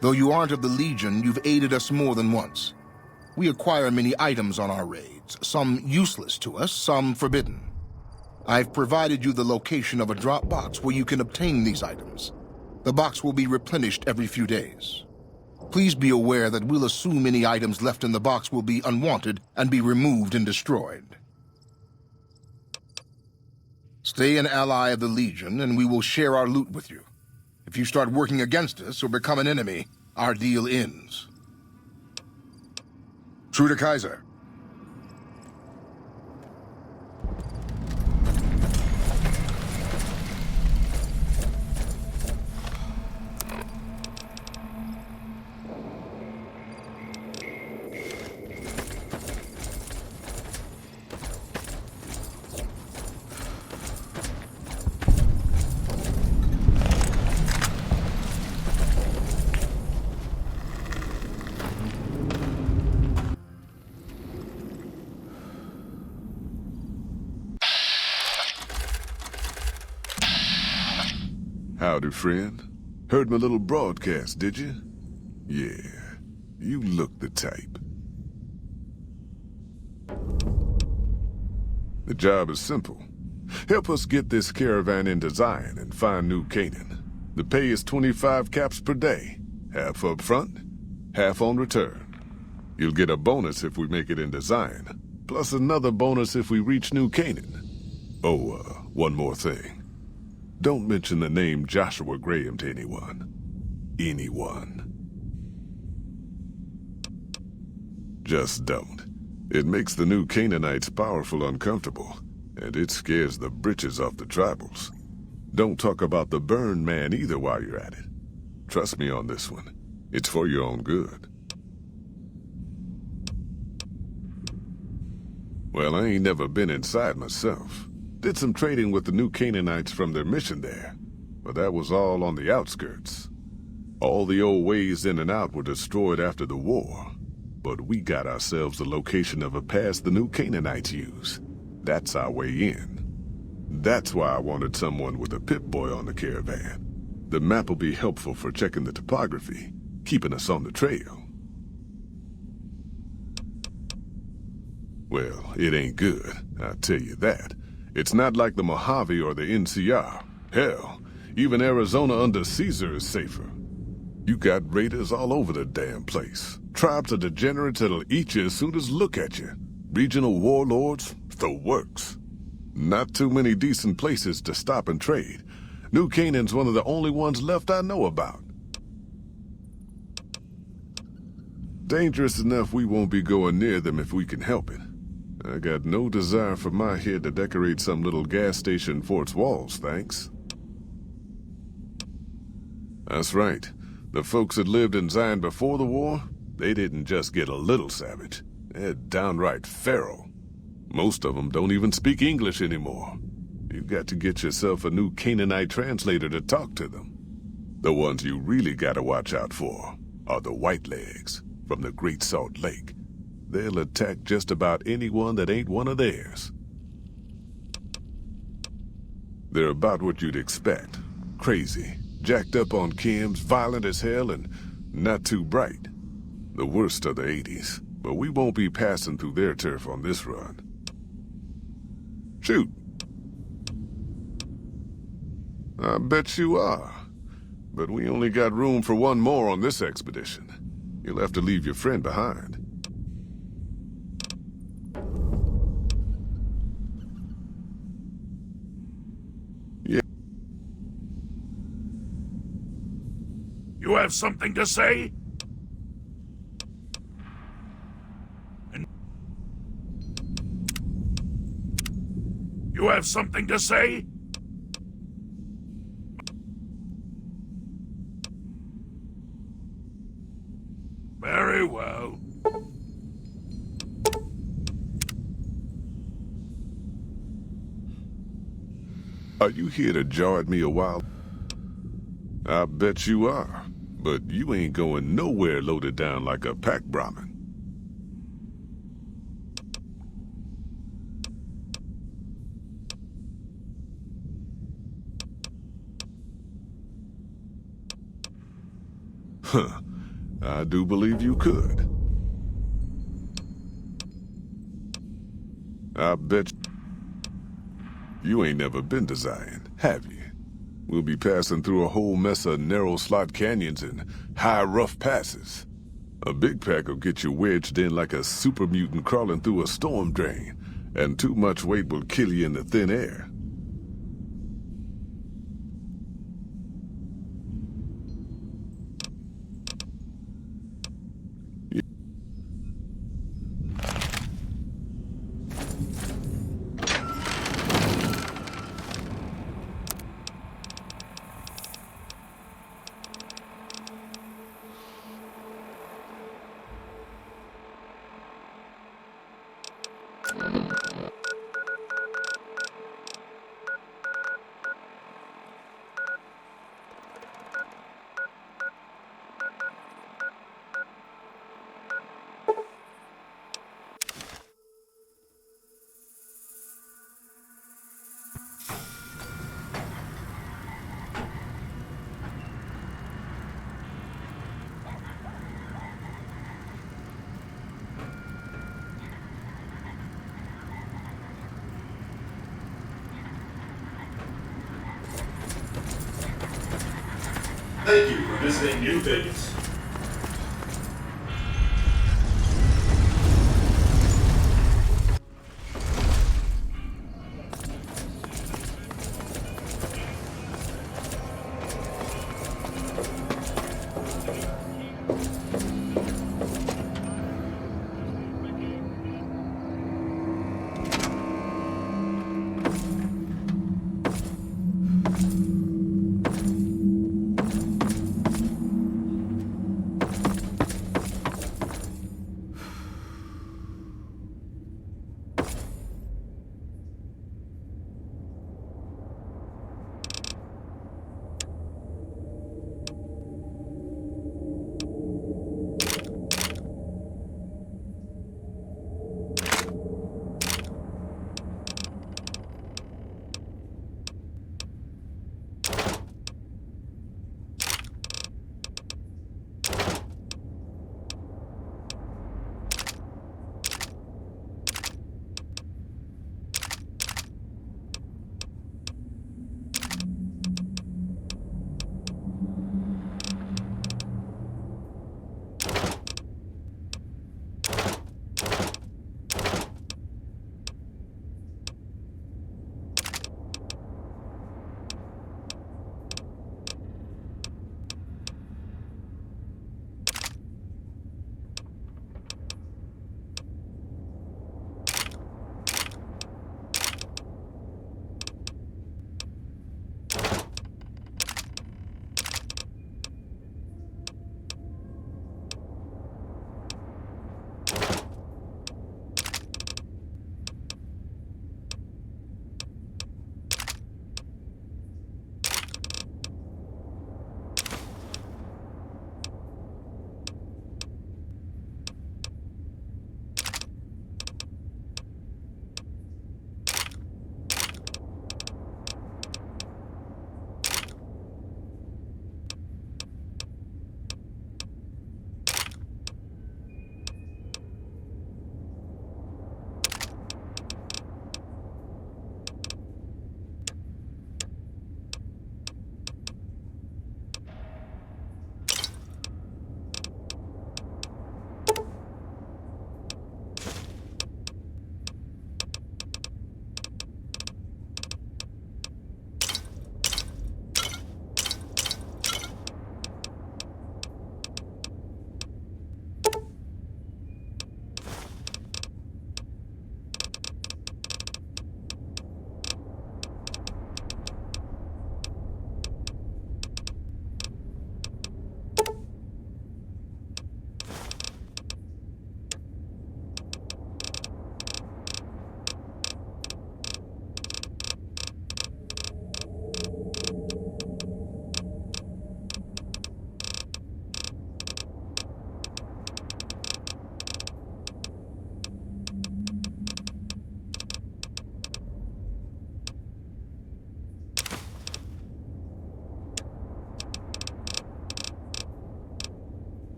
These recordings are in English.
Though you aren't of the Legion, you've aided us more than once. We acquire many items on our raids, some useless to us, some forbidden. I've provided you the location of a drop box where you can obtain these items. The box will be replenished every few days. Please be aware that we'll assume any items left in the box will be unwanted and be removed and destroyed. Stay an ally of the Legion, and we will share our loot with you. If you start working against us or become an enemy, our deal ends. True to Kaiser. Howdy, friend. Heard my little broadcast, did you? Yeah, you look the type. The job is simple. Help us get this caravan into Zion and find New Canaan. The pay is 25 caps per day. Half up front, half on return. You'll get a bonus if we make it into Zion, plus another bonus if we reach New Canaan. Oh, one more thing. Don't mention the name Joshua Graham to anyone. Anyone. Just don't. It makes the new Canaanites powerful uncomfortable, and it scares the britches off the tribals. Don't talk about the burn man either while you're at it. Trust me on this one. It's for your own good. Well, I ain't never been inside myself. Did some trading with the new Canaanites from their mission there, but that was all on the outskirts. All the old ways in and out were destroyed after the war, but we got ourselves the location of a pass the new Canaanites use. That's our way in. That's why I wanted someone with a Pip-Boy on the caravan. The map will be helpful for checking the topography, keeping us on the trail. Well, it ain't good, I'll tell you that. It's not like the Mojave or the NCR. Hell, even Arizona under Caesar is safer. You got raiders all over the damn place. Tribes of degenerates that'll eat you as soon as look at you. Regional warlords, the works. Not too many decent places to stop and trade. New Canaan's one of the only ones left I know about. Dangerous enough we won't be going near them if we can help it. I got no desire for my head to decorate some little gas station fort's walls, thanks. That's right. The folks that lived in Zion before the war, they didn't just get a little savage. They're downright feral. Most of them don't even speak English anymore. You've got to get yourself a new Canaanite translator to talk to them. The ones you really gotta watch out for are the Whitelegs from the Great Salt Lake. They'll attack just about anyone that ain't one of theirs. They're about what you'd expect. Crazy, jacked up on chems, violent as hell, and not too bright. The worst of the 80s, but we won't be passing through their turf on this run. Shoot. I bet you are. But we only got room for one more on this expedition. You'll have to leave your friend behind. You have something to say? You have something to say? Very well. Are you here to jar at me a while? I bet you are. But you ain't going nowhere loaded down like a pack Brahmin. Huh. I do believe you could. I bet you ain't never been to Zion, have you? We'll be passing through a whole mess of narrow slot canyons and high rough passes. A big pack will get you wedged in like a super mutant crawling through a storm drain, and too much weight will kill you in the thin air. Thank you for visiting New Vegas.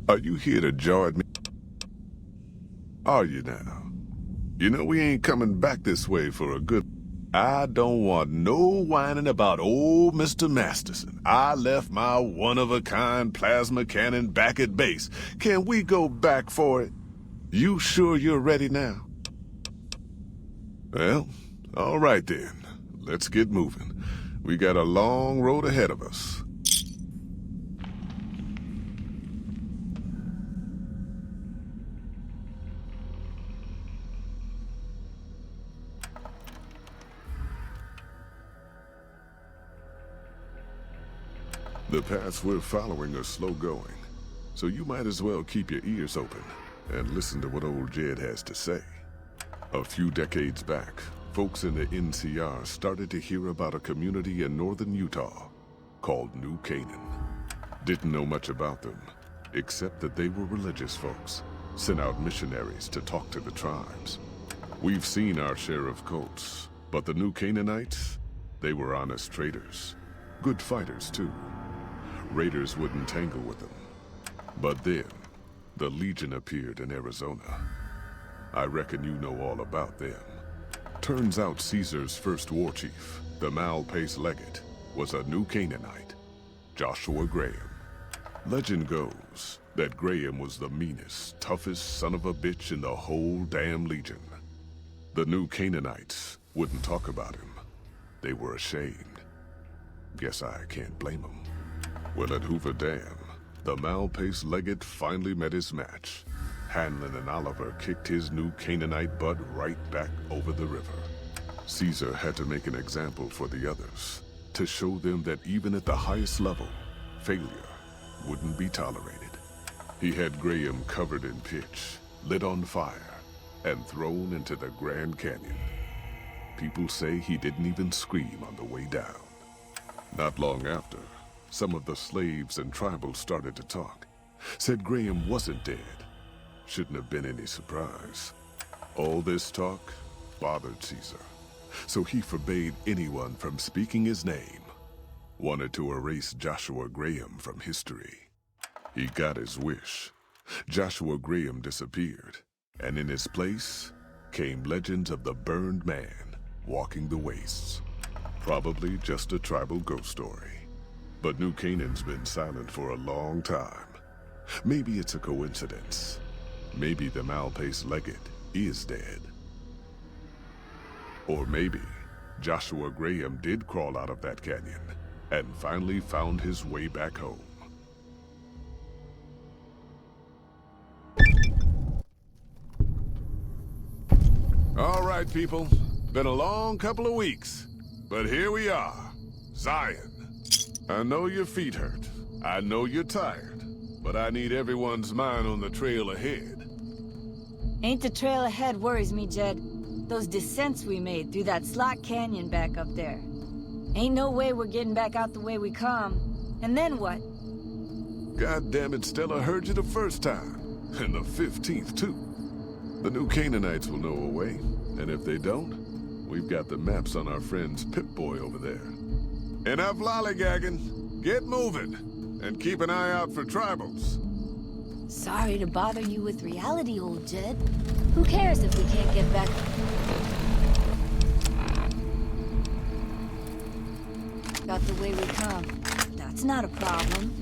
Are you here to jar at me? Are you now? You know we ain't coming back this way for a good... I don't want no whining about old Mr. Masterson. I left my one-of-a-kind plasma cannon back at base. Can we go back for it? You sure you're ready now? Well, all right then. Let's get moving. We got a long road ahead of us. The paths we're following are slow going, so you might as well keep your ears open and listen to what old Jed has to say. A few decades back, folks in the NCR started to hear about a community in northern Utah called New Canaan. Didn't know much about them, except that they were religious folks, sent out missionaries to talk to the tribes. We've seen our share of cults, but the New Canaanites, they were honest traders. Good fighters, too. Raiders wouldn't tangle with them. But then, the Legion appeared in Arizona. I reckon you know all about them. Turns out Caesar's first war chief, the Malpace Legate, was a New Canaanite, Joshua Graham. Legend goes that Graham was the meanest, toughest son of a bitch in the whole damn Legion. The New Canaanites wouldn't talk about him. They were ashamed. Guess I can't blame them. Well, at Hoover Dam, the Malpace Legate finally met his match. Hanlon and Oliver kicked his New Canaanite butt right back over the river. Caesar had to make an example for the others, to show them that even at the highest level, failure wouldn't be tolerated. He had Graham covered in pitch, lit on fire, and thrown into the Grand Canyon. People say he didn't even scream on the way down. Not long after, some of the slaves and tribals started to talk. Said Graham wasn't dead. Shouldn't have been any surprise. All this talk bothered Caesar, so he forbade anyone from speaking his name. Wanted to erase Joshua Graham from history. He got his wish. Joshua Graham disappeared, and in his place came legends of the burned man walking the wastes. Probably just a tribal ghost story. But New Canaan's been silent for a long time. Maybe it's a coincidence. Maybe the Malpace Legate is dead. Or maybe Joshua Graham did crawl out of that canyon and finally found his way back home. All right, people. Been a long couple of weeks, but here we are, Zion. I know your feet hurt. I know you're tired, but I need everyone's mind on the trail ahead. Ain't the trail ahead worries me, Jed. Those descents we made through that slot canyon back up there. Ain't no way we're getting back out the way we come. And then what? God damn it, Stella heard you the first time. And the 15th, too. The New Canaanites will know a way, and if they don't, we've got the maps on our friend's Pip-Boy over there. Enough lollygagging. Get moving. And keep an eye out for tribals. Sorry to bother you with reality, old Jed. Who cares if we can't get back? Out the way we come. That's not a problem.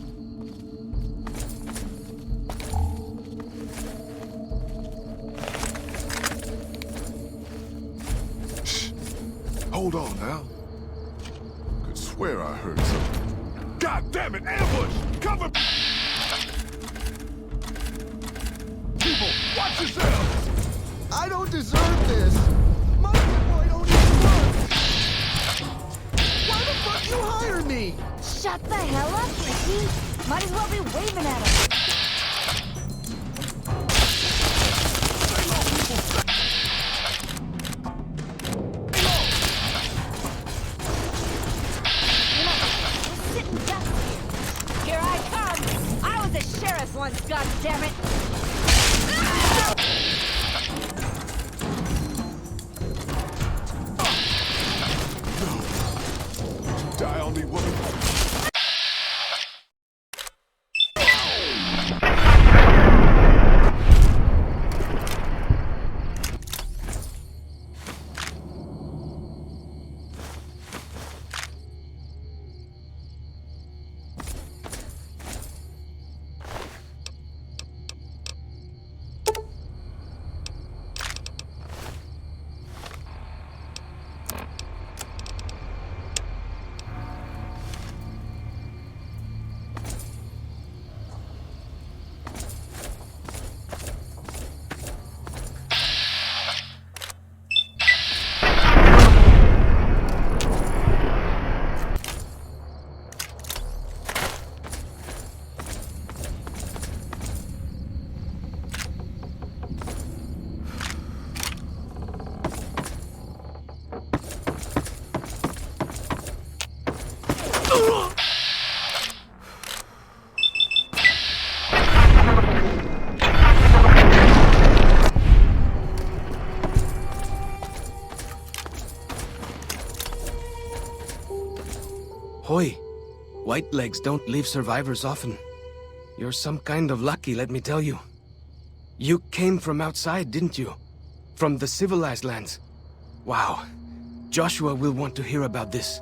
Shh. Hold on now. Could swear I heard something. God damn it! Ambush! Cover! People, watch yourselves! I don't deserve this! My boy don't even work! Why the fuck you hire me? Shut the hell up, Ricky! Might as well be waving at us. Stay low, people! We're sitting ducks here. Here I come! I was a sheriff once, goddammit! Die on me, woman. Hoi. Whitelegs don't leave survivors often. You're some kind of lucky, let me tell you. You came from outside, didn't you? From the civilized lands. Wow. Joshua will want to hear about this.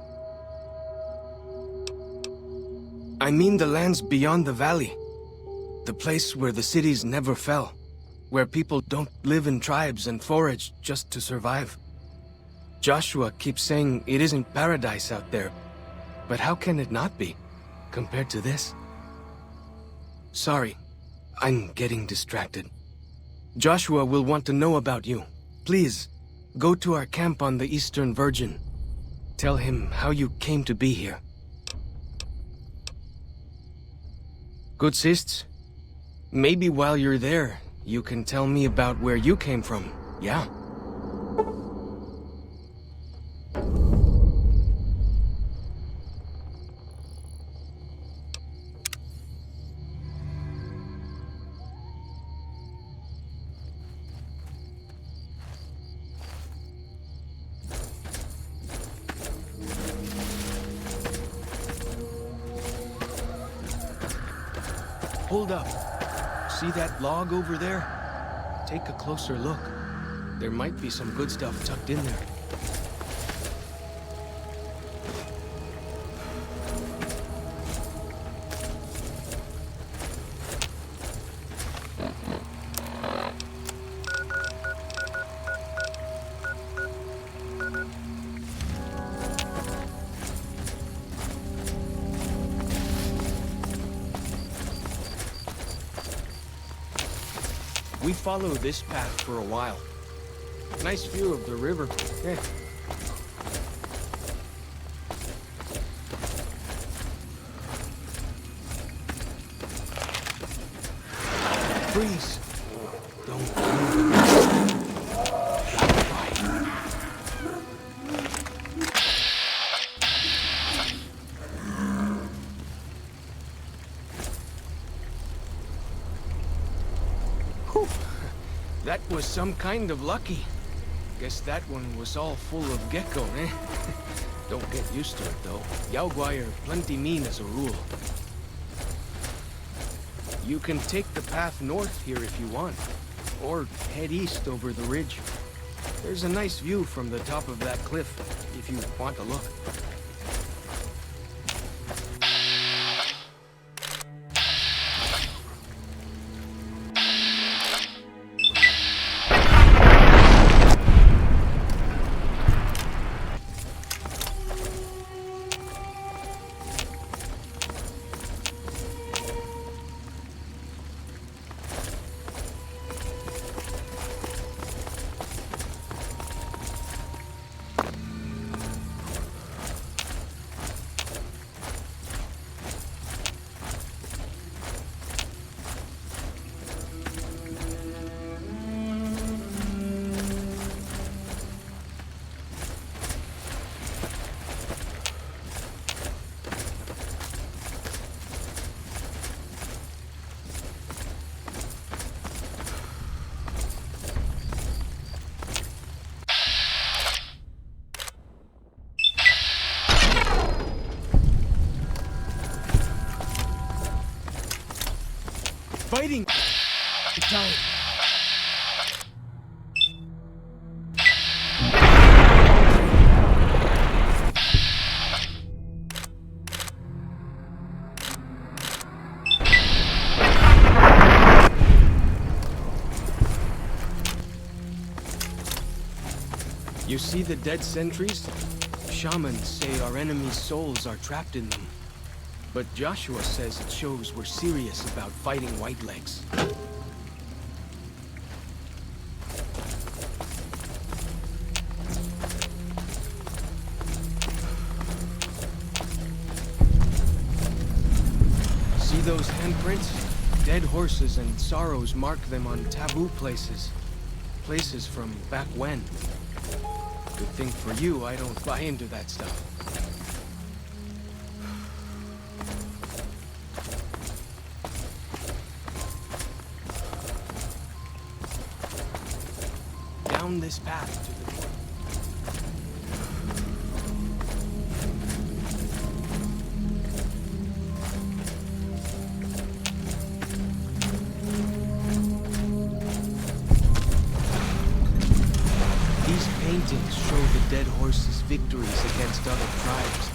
I mean the lands beyond the valley. The place where the cities never fell. Where people don't live in tribes and forage just to survive. Joshua keeps saying it isn't paradise out there. But how can it not be, compared to this? Sorry, I'm getting distracted. Joshua will want to know about you. Please, go to our camp on the Eastern Virgin. Tell him how you came to be here. Good sists. Maybe while you're there, you can tell me about where you came from, yeah? Hold up. See that log over there? Take a closer look. There might be some good stuff tucked in there. We follow this path for a while. Nice view of the river. Eh. Freeze! Don't move. That was some kind of lucky. Guess that one was all full of gecko, eh? Don't get used to it, though. Yaoguai are plenty mean as a rule. You can take the path north here if you want, or head east over the ridge. There's a nice view from the top of that cliff, if you want to look. Fighting time. You see the dead sentries? Shamans say our enemies' souls are trapped in them. But Joshua says it shows we're serious about fighting Whitelegs. See those handprints? Dead horses and sorrows mark them on taboo places. Places from back when. Good thing for you, I don't buy into that stuff. Down this path to the north. dead horses' victories against other tribes.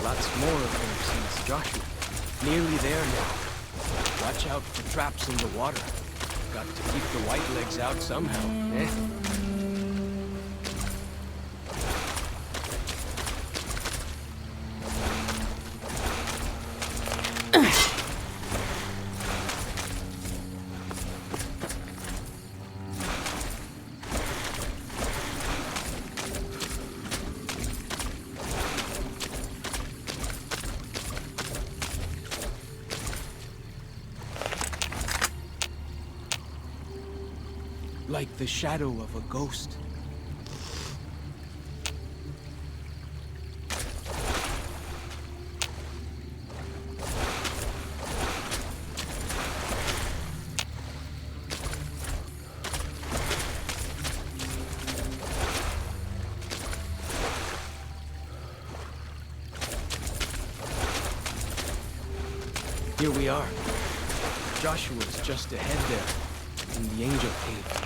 Lots more of them since Joshua. Nearly there now. Watch out for traps in the water. Got to keep the whitelegs out somehow, eh? Like the shadow of a ghost. Here we are. Joshua's just ahead there, in the Angel Cave.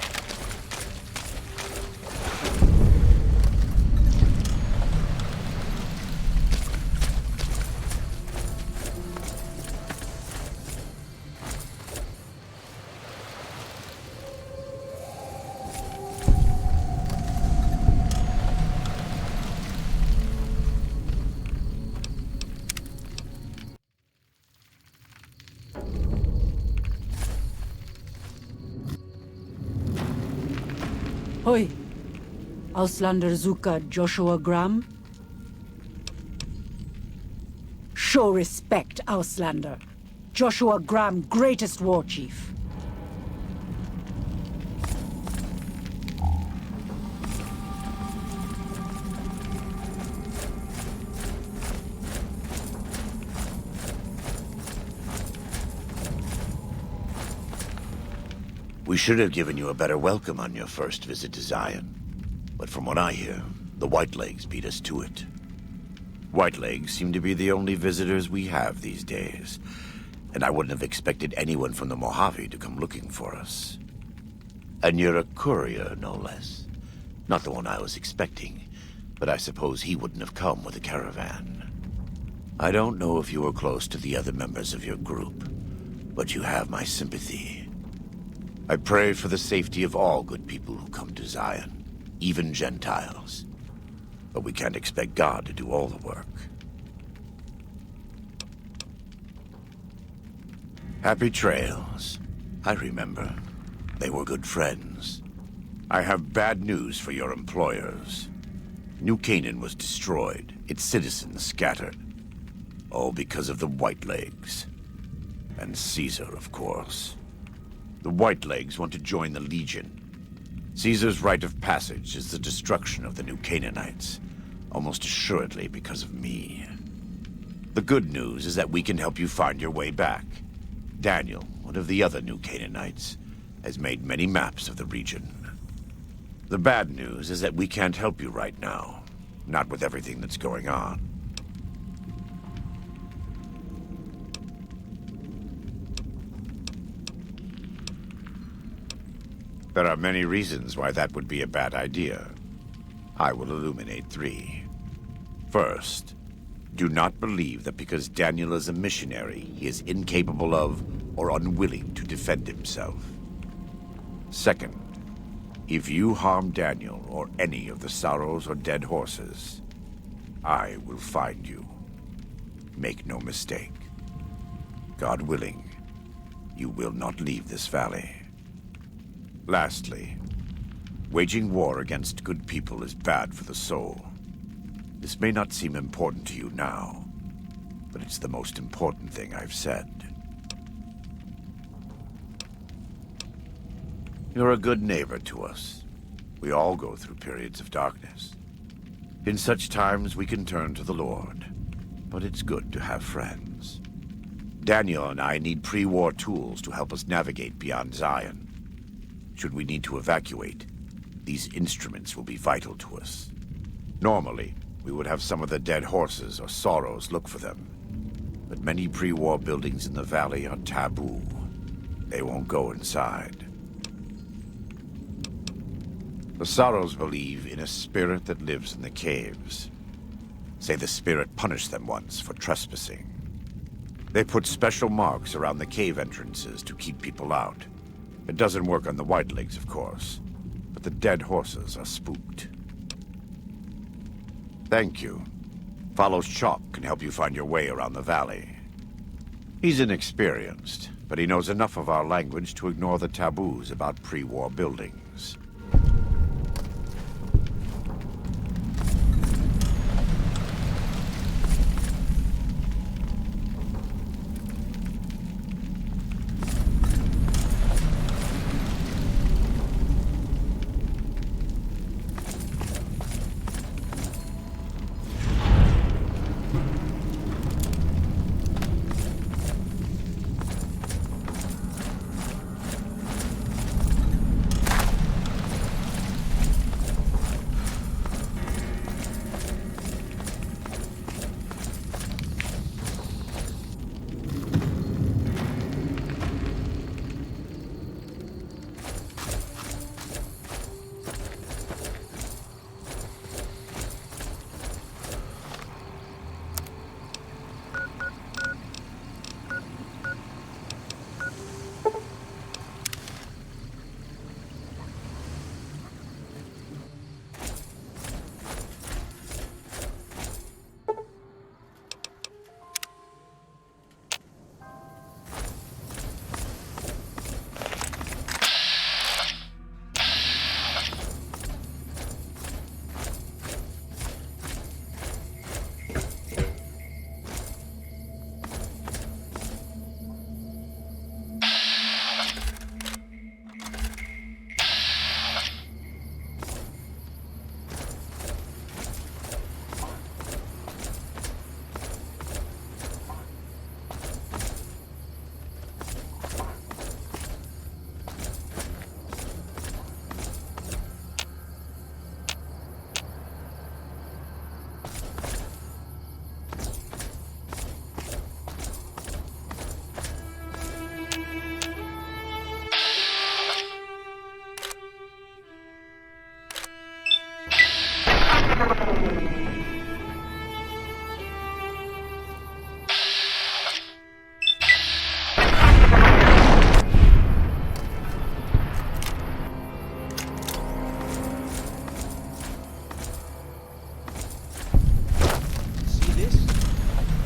Hoi. Auslander Zuka Joshua Graham? Show respect, Auslander. Joshua Graham, greatest war chief. We should have given you a better welcome on your first visit to Zion. But from what I hear, the Whitelegs beat us to it. Whitelegs seem to be the only visitors we have these days, and I wouldn't have expected anyone from the Mojave to come looking for us. And you're a courier, no less. Not the one I was expecting, but I suppose he wouldn't have come with a caravan. I don't know if you were close to the other members of your group, but you have my sympathy. I pray for the safety of all good people who come to Zion, even Gentiles. But we can't expect God to do all the work. Happy trails. I remember. They were good friends. I have bad news for your employers. New Canaan was destroyed, its citizens scattered. All because of the Whitelegs. And Caesar, of course. The Whitelegs want to join the Legion. Caesar's rite of passage is the destruction of the New Canaanites, almost assuredly because of me. The good news is that we can help you find your way back. Daniel, one of the other New Canaanites, has made many maps of the region. The bad news is that we can't help you right now, not with everything that's going on. There are many reasons why that would be a bad idea. I will illuminate 3. First, do not believe that because Daniel is a missionary, he is incapable of or unwilling to defend himself. Second, if you harm Daniel or any of the sorrows or dead horses, I will find you. Make no mistake. God willing, you will not leave this valley. Lastly, waging war against good people is bad for the soul. This may not seem important to you now, but it's the most important thing I've said. You're a good neighbor to us. We all go through periods of darkness. In such times, we can turn to the Lord, but it's good to have friends. Daniel and I need pre-war tools to help us navigate beyond Zion. Should we need to evacuate, these instruments will be vital to us. Normally, we would have some of the dead horses or sorrows look for them. But many pre-war buildings in the valley are taboo. They won't go inside. The Sorrows believe in a spirit that lives in the caves. Say the spirit punished them once for trespassing. They put special marks around the cave entrances to keep people out. It doesn't work on the Whitelegs, of course, but the dead horses are spooked. Thank you. Fallow's Chalk can help you find your way around the valley. He's inexperienced, but he knows enough of our language to ignore the taboos about pre-war buildings.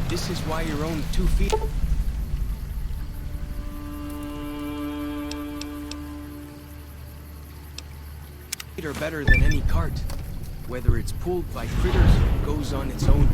This is why your own 2 feet are better than any cart. Whether it's pulled by critters or goes on its own.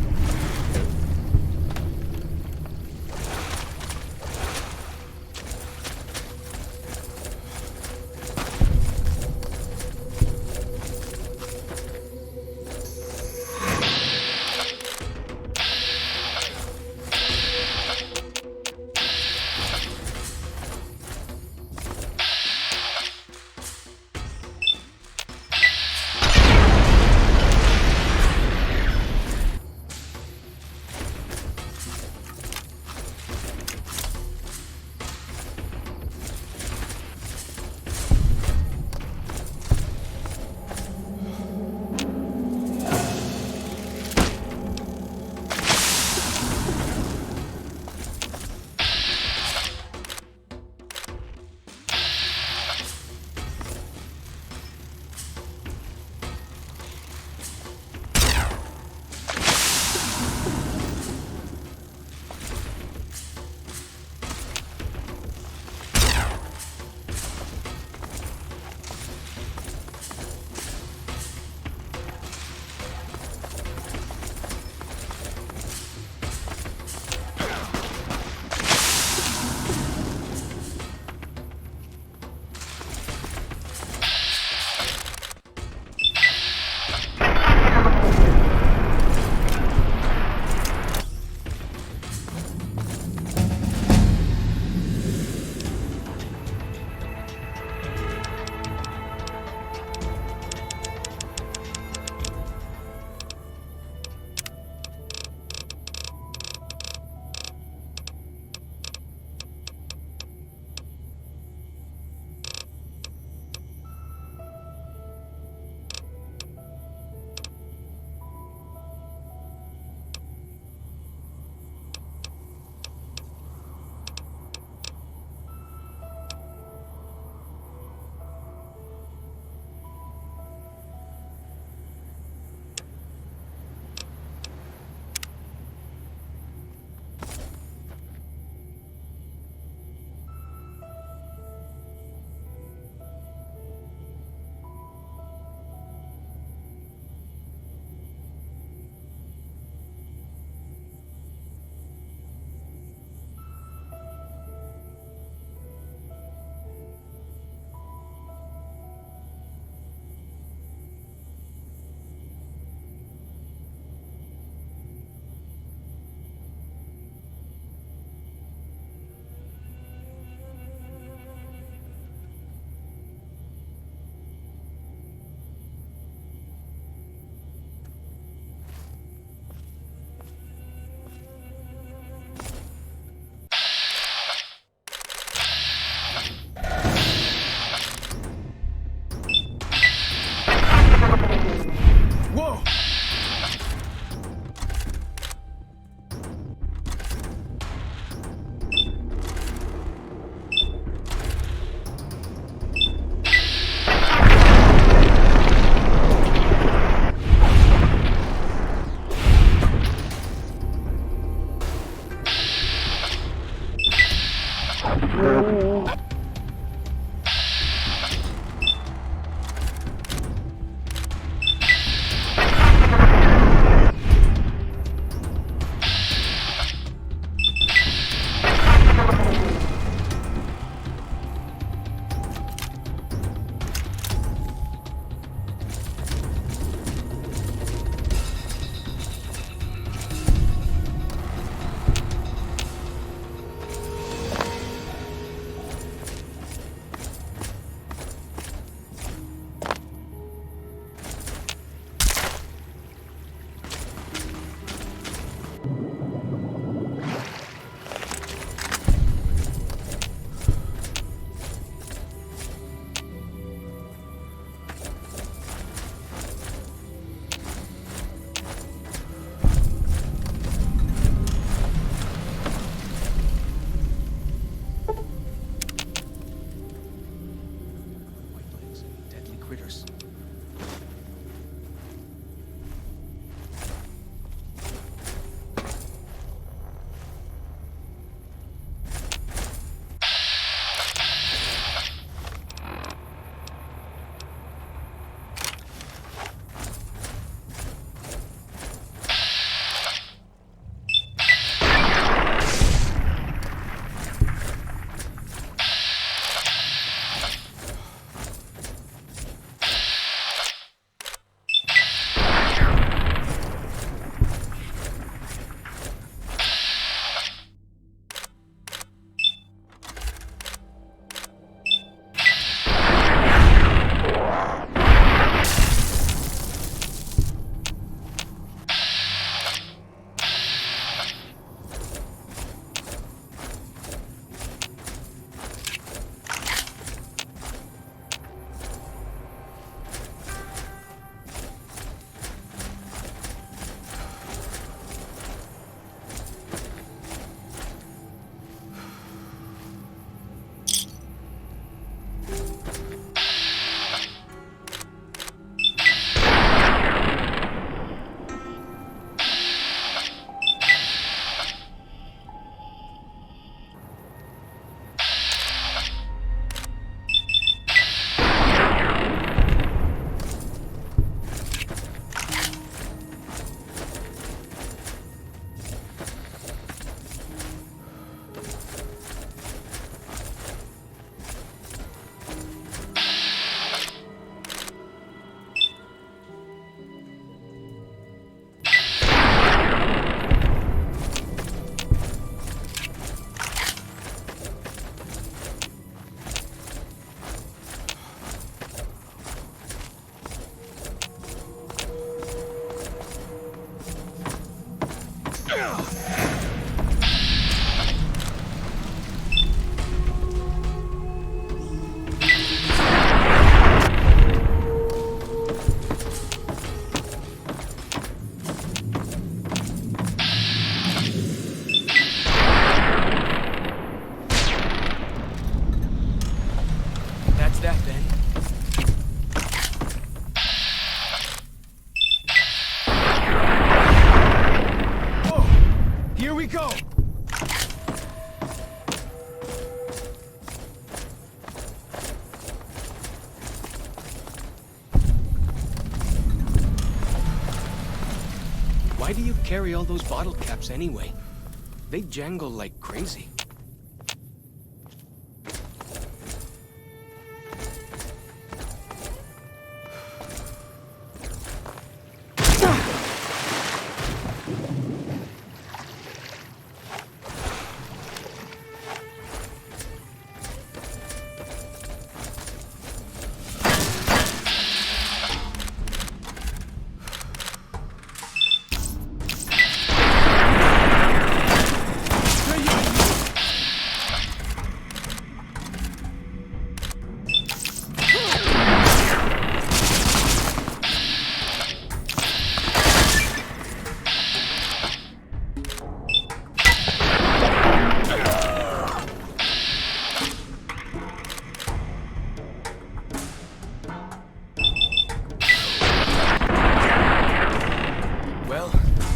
Why do you carry all those bottle caps anyway? They jangle like crazy.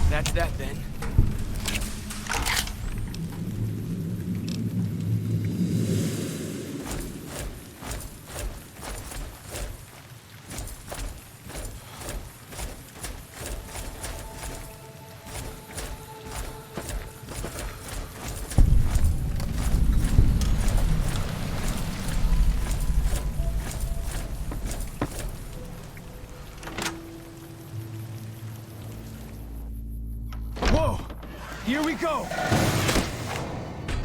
That's that then. Whoa! Here we go!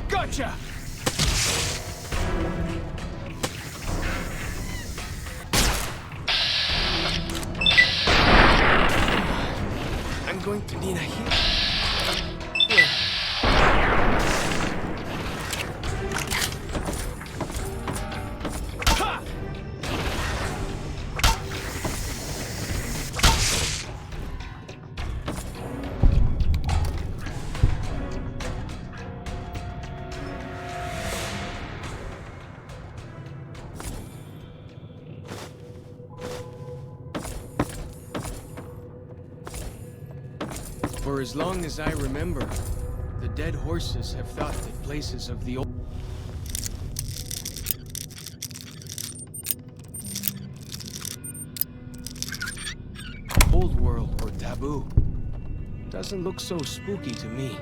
Gotcha! I'm going to need a heal. For as long as I remember, the dead horses have thought that places of the old world were taboo. Doesn't look so spooky to me.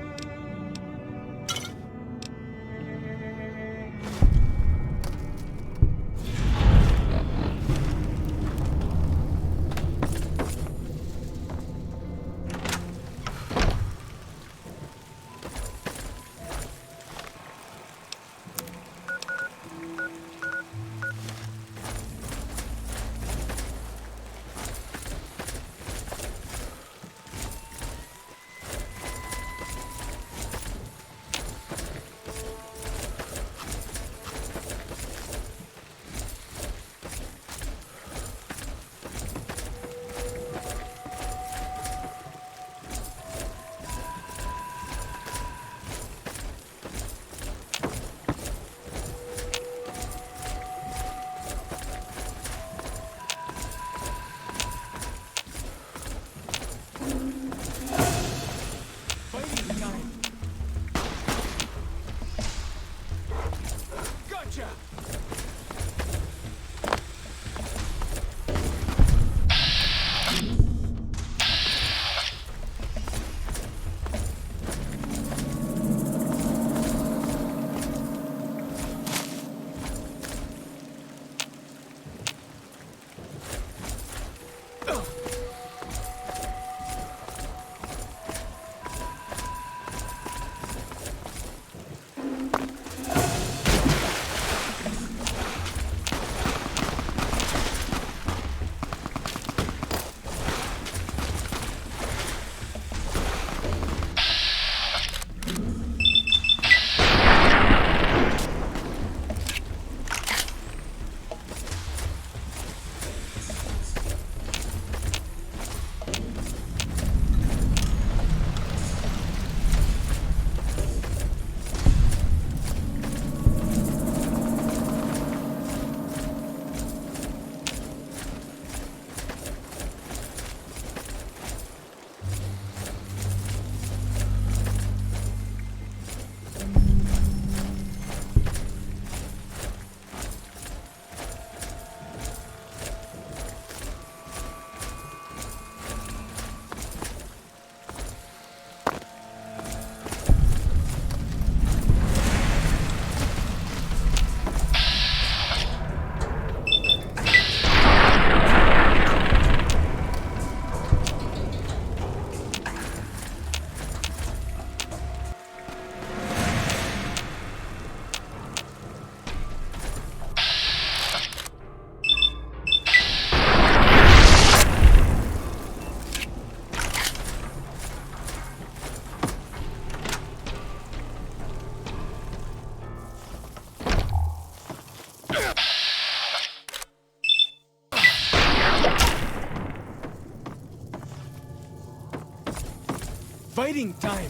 fighting time!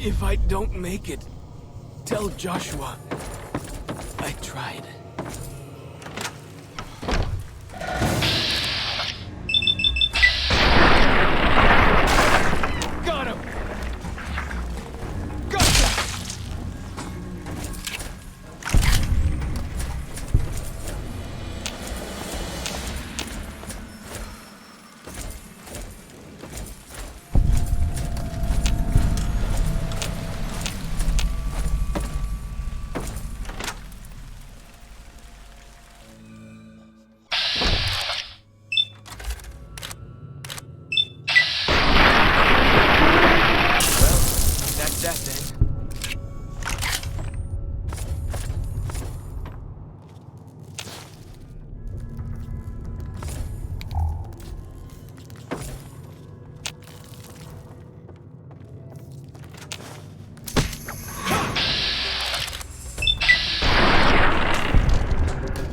If I don't make it, tell Joshua I tried. Got him! Gotcha! That then.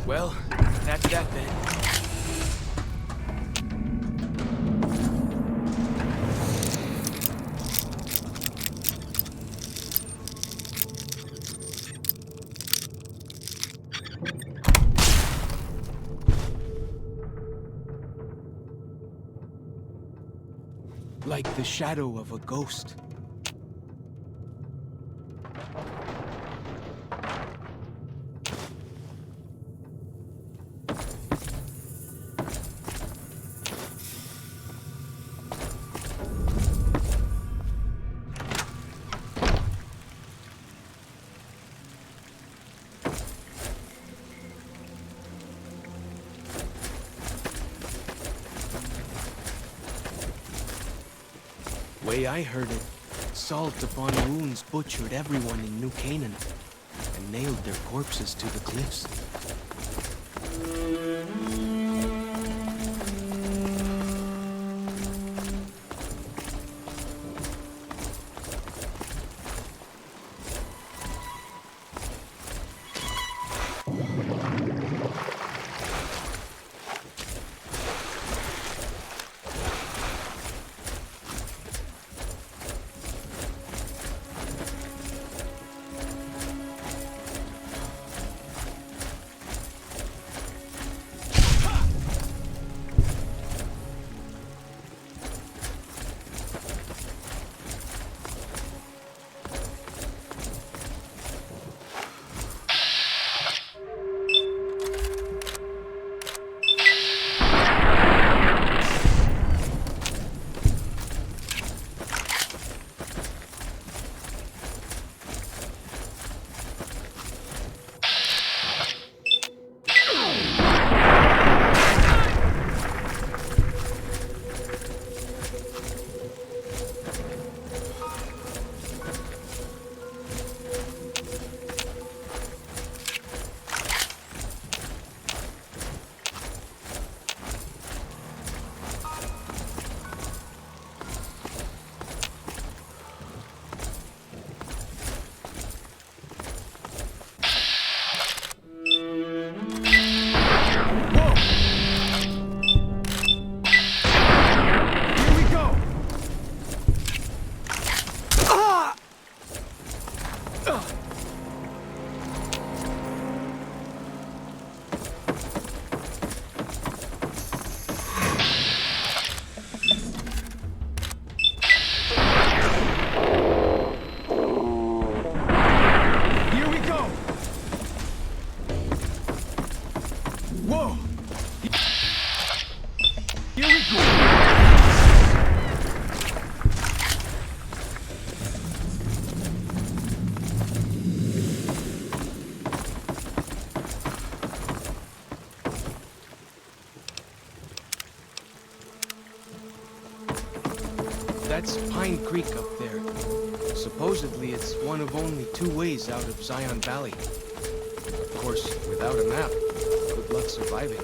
Well, that's that then. Like the shadow of a ghost. Way I heard it, salt upon wounds butchered everyone in New Canaan and nailed their corpses to the cliffs. Whoa! Here we go! That's Pine Creek up there. Supposedly it's one of only 2 ways out of Zion Valley. Of course, without a map, good luck surviving.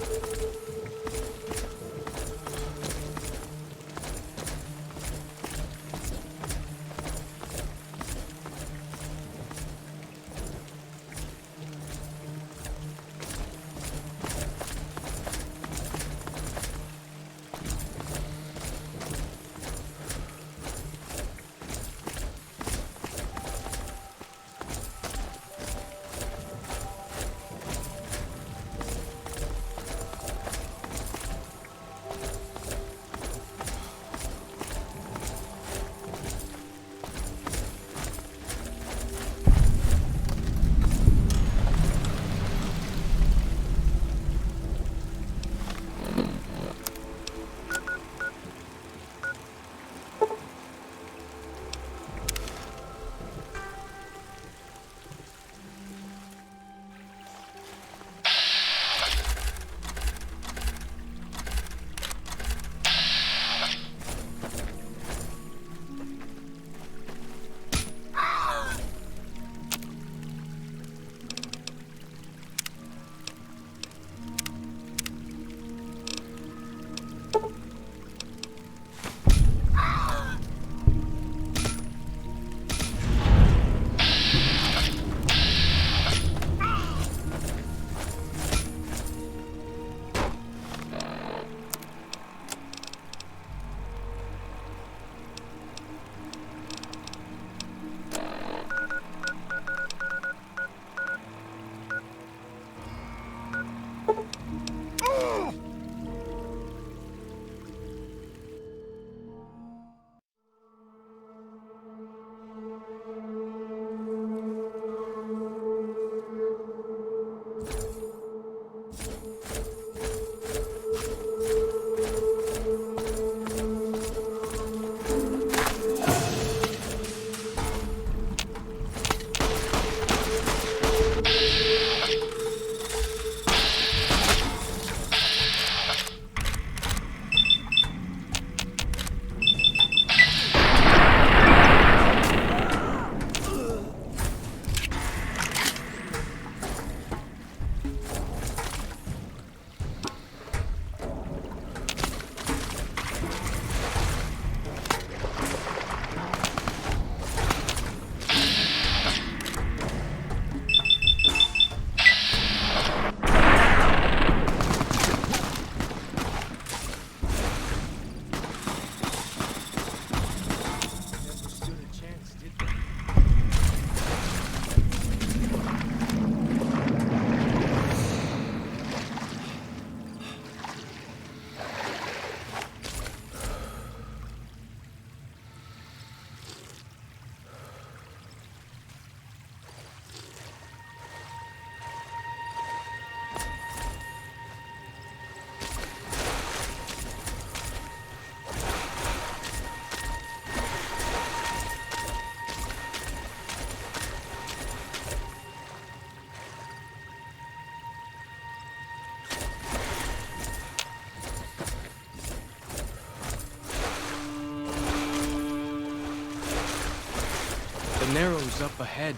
The Narrows up ahead.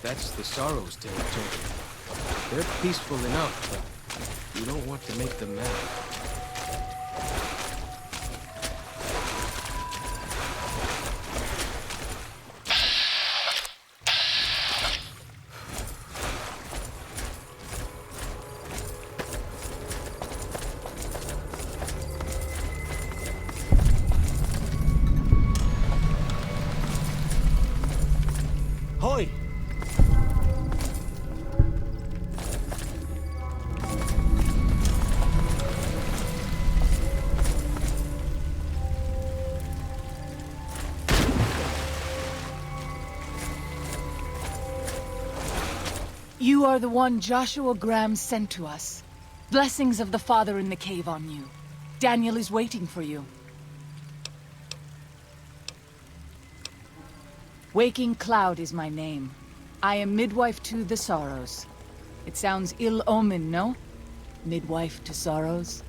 That's the Sorrow's territory. They're peaceful enough, but you don't want to make them mad. Hoy! You are the one Joshua Graham sent to us. Blessings of the Father in the cave on you. Daniel is waiting for you. Waking Cloud is my name. I am midwife to the Sorrows. It sounds ill-omened, no? Midwife to Sorrows.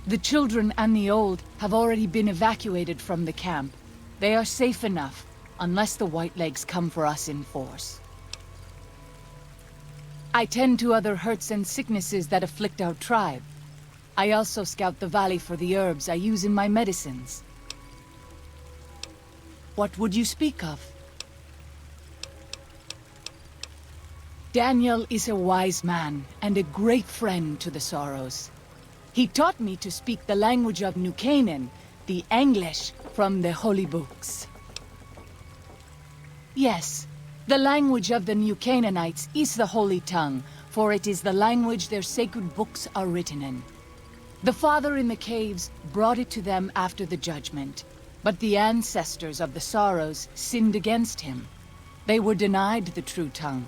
The children and the old have already been evacuated from the camp. They are safe enough, unless the Whitelegs come for us in force. I tend to other hurts and sicknesses that afflict our tribe. I also scout the valley for the herbs I use in my medicines. What would you speak of? Daniel is a wise man and a great friend to the Sorrows. He taught me to speak the language of New Canaan, the English from the holy books. Yes, the language of the New Canaanites is the holy tongue, for it is the language their sacred books are written in. The Father in the caves brought it to them after the judgment, but the ancestors of the Sorrows sinned against him. They were denied the true tongue.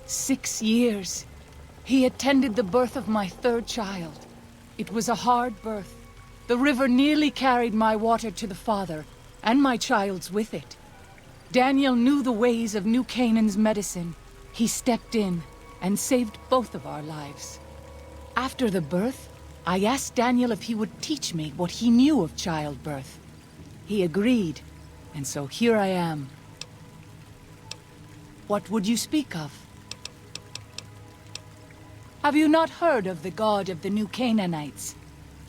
6 years. He attended the birth of my 3rd child. It was a hard birth. The river nearly carried my water to the Father, and my child's with it. Daniel knew the ways of New Canaan's medicine. He stepped in and saved both of our lives. After the birth, I asked Daniel if he would teach me what he knew of childbirth. He agreed, and so here I am. What would you speak of? Have you not heard of the god of the New Canaanites?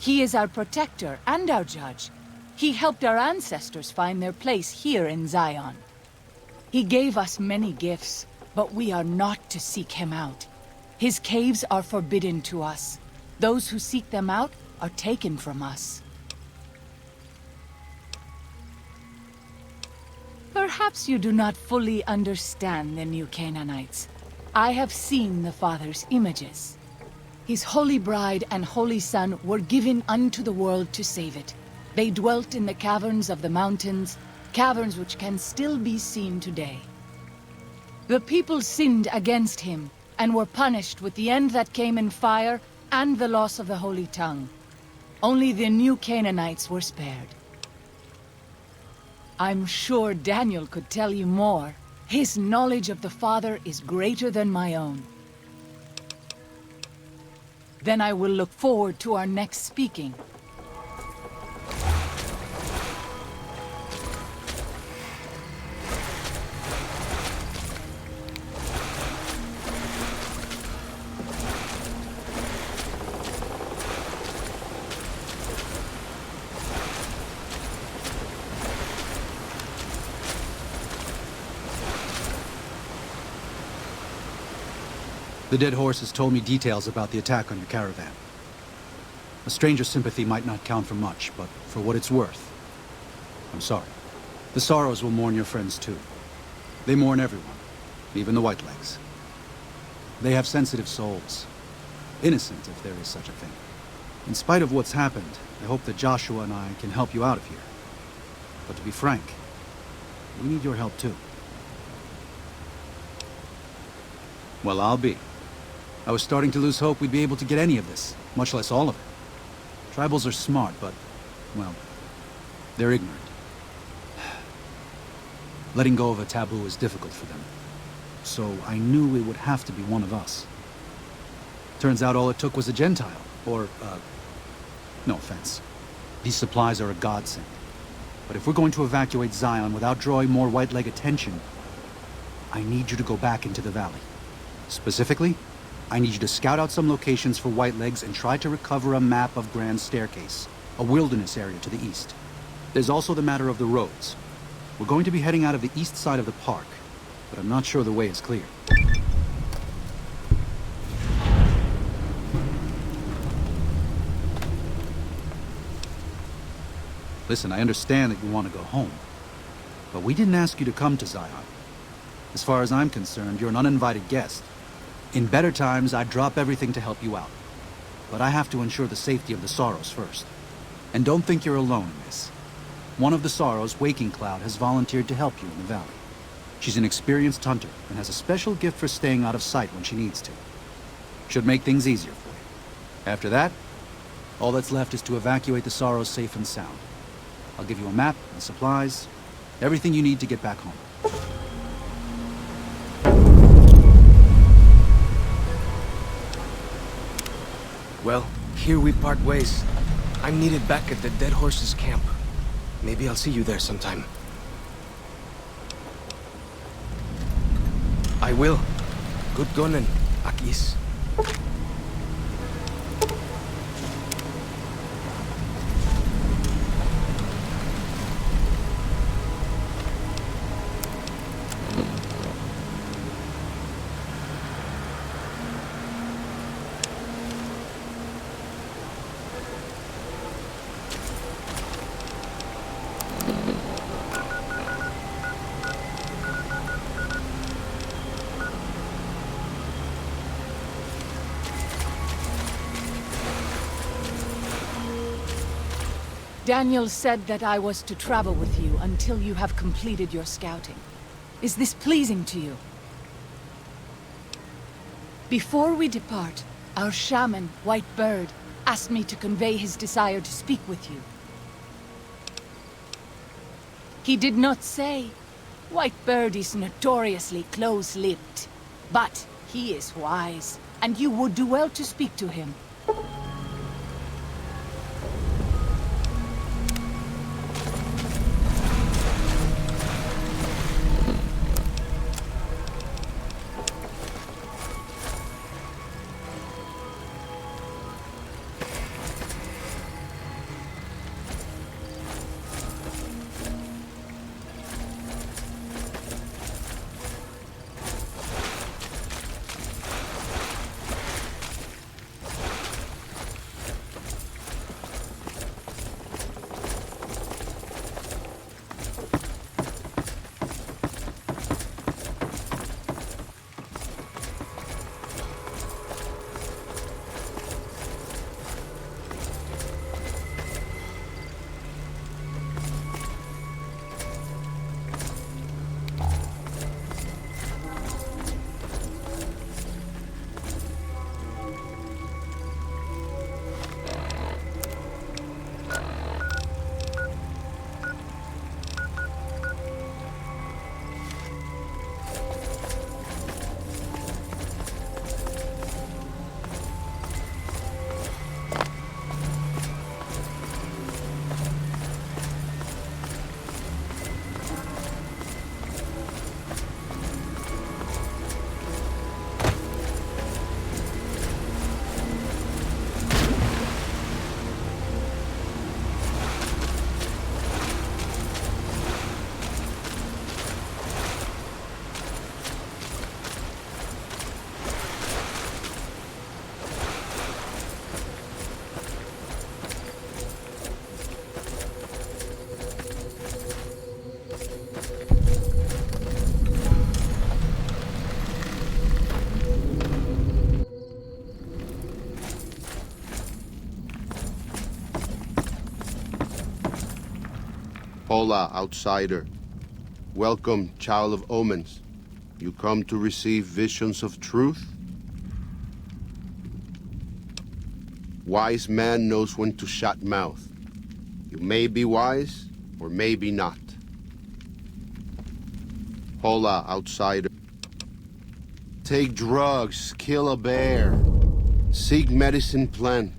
He is our protector and our judge. He helped our ancestors find their place here in Zion. He gave us many gifts, but we are not to seek him out. His caves are forbidden to us. Those who seek them out are taken from us. Perhaps you do not fully understand the New Canaanites. I have seen the Father's images. His holy bride and holy son were given unto the world to save it. They dwelt in the caverns of the mountains, caverns which can still be seen today. The people sinned against him, and were punished with the end that came in fire and the loss of the holy tongue. Only the New Canaanites were spared. I'm sure Daniel could tell you more. His knowledge of the Father is greater than my own. Then I will look forward to our next speaking. The dead horse has told me details about the attack on your caravan. A stranger's sympathy might not count for much, but for what it's worth, I'm sorry. The Sorrows will mourn your friends too. They mourn everyone, even the Whitelegs. They have sensitive souls. Innocent, if there is such a thing. In spite of what's happened, I hope that Joshua and I can help you out of here. But to be frank, we need your help too. Well, I'll be. I was starting to lose hope we'd be able to get any of this, much less all of it. Tribals are smart, but, well, they're ignorant. Letting go of a taboo is difficult for them. So I knew it would have to be one of us. Turns out all it took was a Gentile, or, no offense. These supplies are a godsend. But if we're going to evacuate Zion without drawing more Whiteleg attention, I need you to go back into the valley. Specifically, I need you to scout out some locations for Whitelegs and try to recover a map of Grand Staircase, a wilderness area to the east. There's also the matter of the roads. We're going to be heading out of the east side of the park, but I'm not sure the way is clear. Listen, I understand that you want to go home, but we didn't ask you to come to Zion. As far as I'm concerned, you're an uninvited guest. In better times, I'd drop everything to help you out. But I have to ensure the safety of the Sorrows first. And don't think you're alone in this. One of the Sorrows, Waking Cloud, has volunteered to help you in the valley. She's an experienced hunter and has a special gift for staying out of sight when she needs to. Should make things easier for you. After that, all that's left is to evacuate the Sorrows safe and sound. I'll give you a map and supplies, everything you need to get back home. Well, here we part ways. I'm needed back at the Dead Horses camp. Maybe I'll see you there sometime. I will. Good gonen, Akis. Daniel said that I was to travel with you until you have completed your scouting. Is this pleasing to you? Before we depart, our shaman, White Bird, asked me to convey his desire to speak with you. He did not say, White Bird is notoriously close-lipped, but he is wise, and you would do well to speak to him. Hola, outsider. Welcome, child of omens. You come to receive visions of truth? Wise man knows when to shut mouth. You may be wise, or maybe not. Hola, outsider. Take drugs, kill a bear. Seek medicine plant.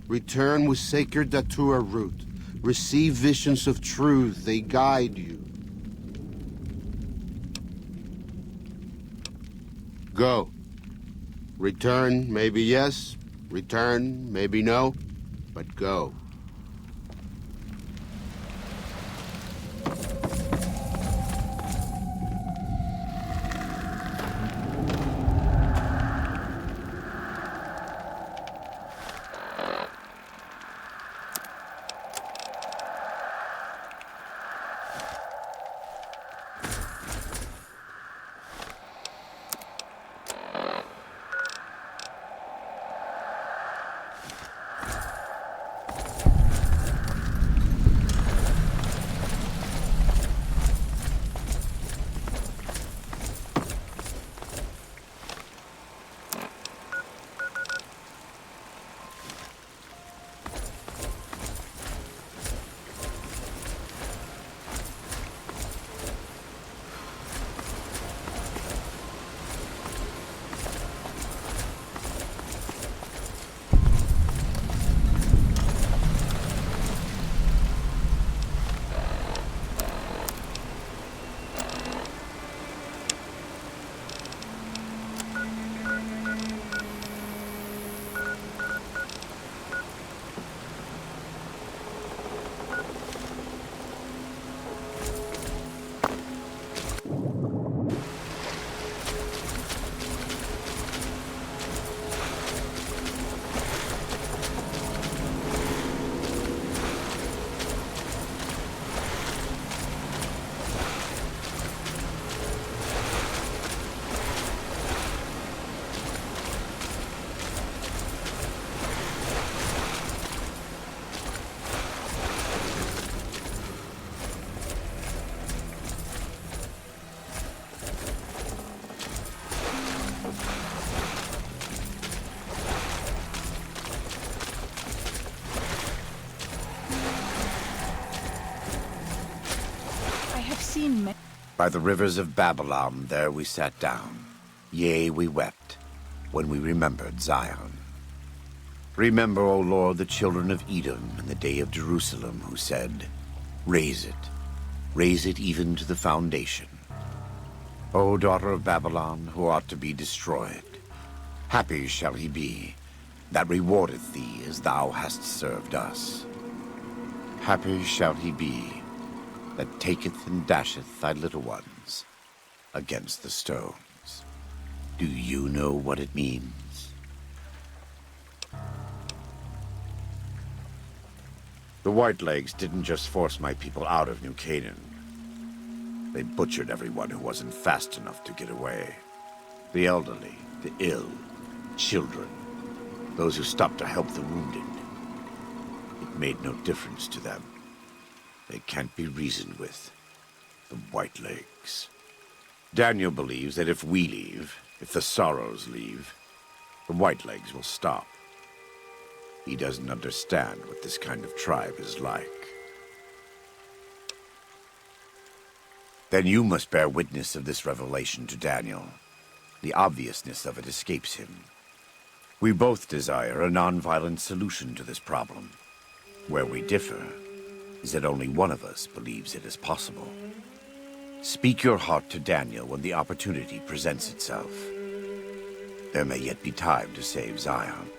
Return with sacred datura root. Receive visions of truth, they guide you. Go. Return, maybe yes. Return, maybe no. But go. By the rivers of Babylon, there we sat down. Yea, we wept, when we remembered Zion. Remember, O Lord, the children of Edom in the day of Jerusalem, who said, raise it even to the foundation. O daughter of Babylon, who ought to be destroyed, happy shall he be that rewardeth thee as thou hast served us. Happy shall he be that taketh and dasheth thy little ones against the stones. Do you know what it means? The Whitelegs didn't just force my people out of New Canaan. They butchered everyone who wasn't fast enough to get away. The elderly, the ill, children, those who stopped to help the wounded. It made no difference to them. They can't be reasoned with. The Whitelegs. Daniel believes that if we leave, if the Sorrows leave, the Whitelegs will stop. He doesn't understand what this kind of tribe is like. Then you must bear witness of this revelation to Daniel. The obviousness of it escapes him. We both desire a non-violent solution to this problem. Where we differ is that only one of us believes it is possible. Speak your heart to Daniel when the opportunity presents itself. There may yet be time to save Zion.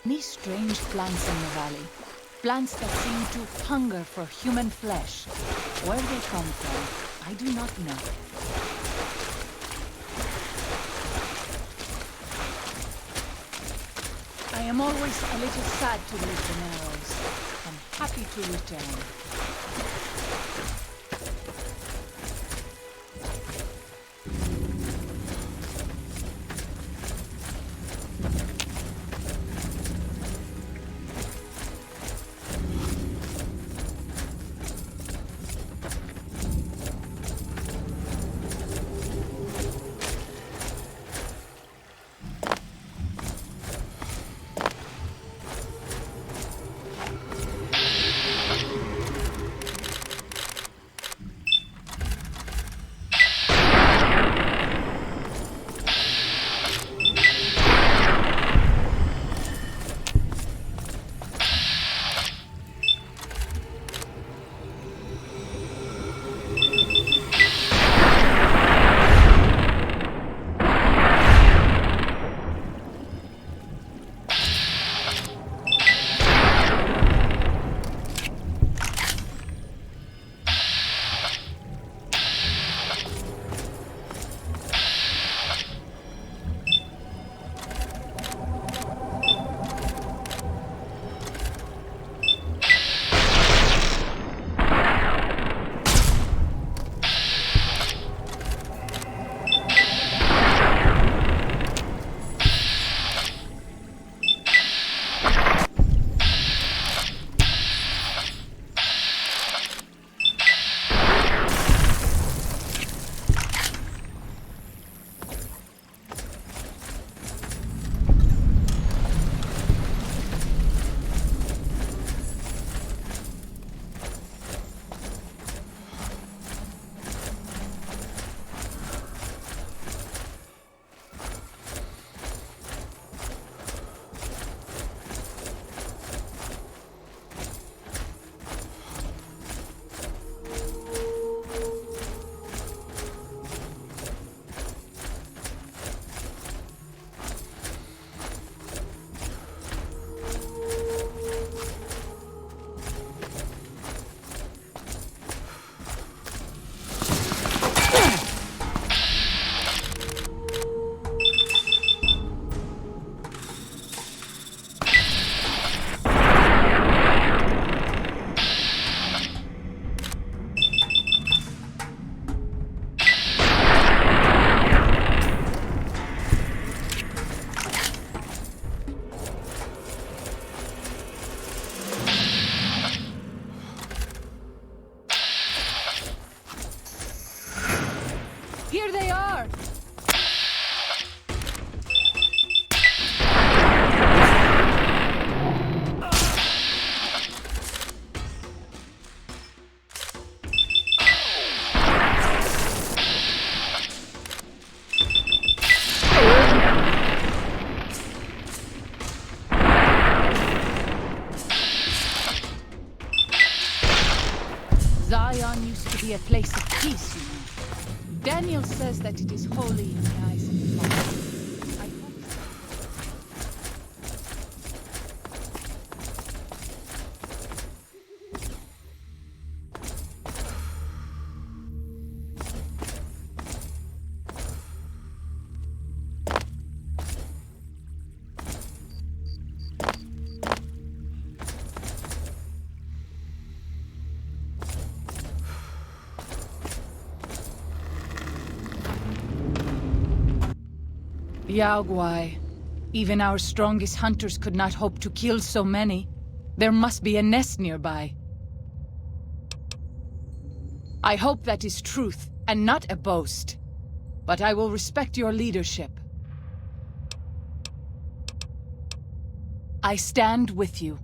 Many strange plants in the valley. Plants that seem to hunger for human flesh. Where they come from, I do not know. I am always a little sad to leave the Narrows. I'm happy to return. Here they are! be a place of peace, you know. Daniel says that it is holy in the eyes of the Father. I hope so. Yao Guai. Even our strongest hunters could not hope to kill so many. There must be a nest nearby. I hope that is truth, and not a boast. But I will respect your leadership. I stand with you.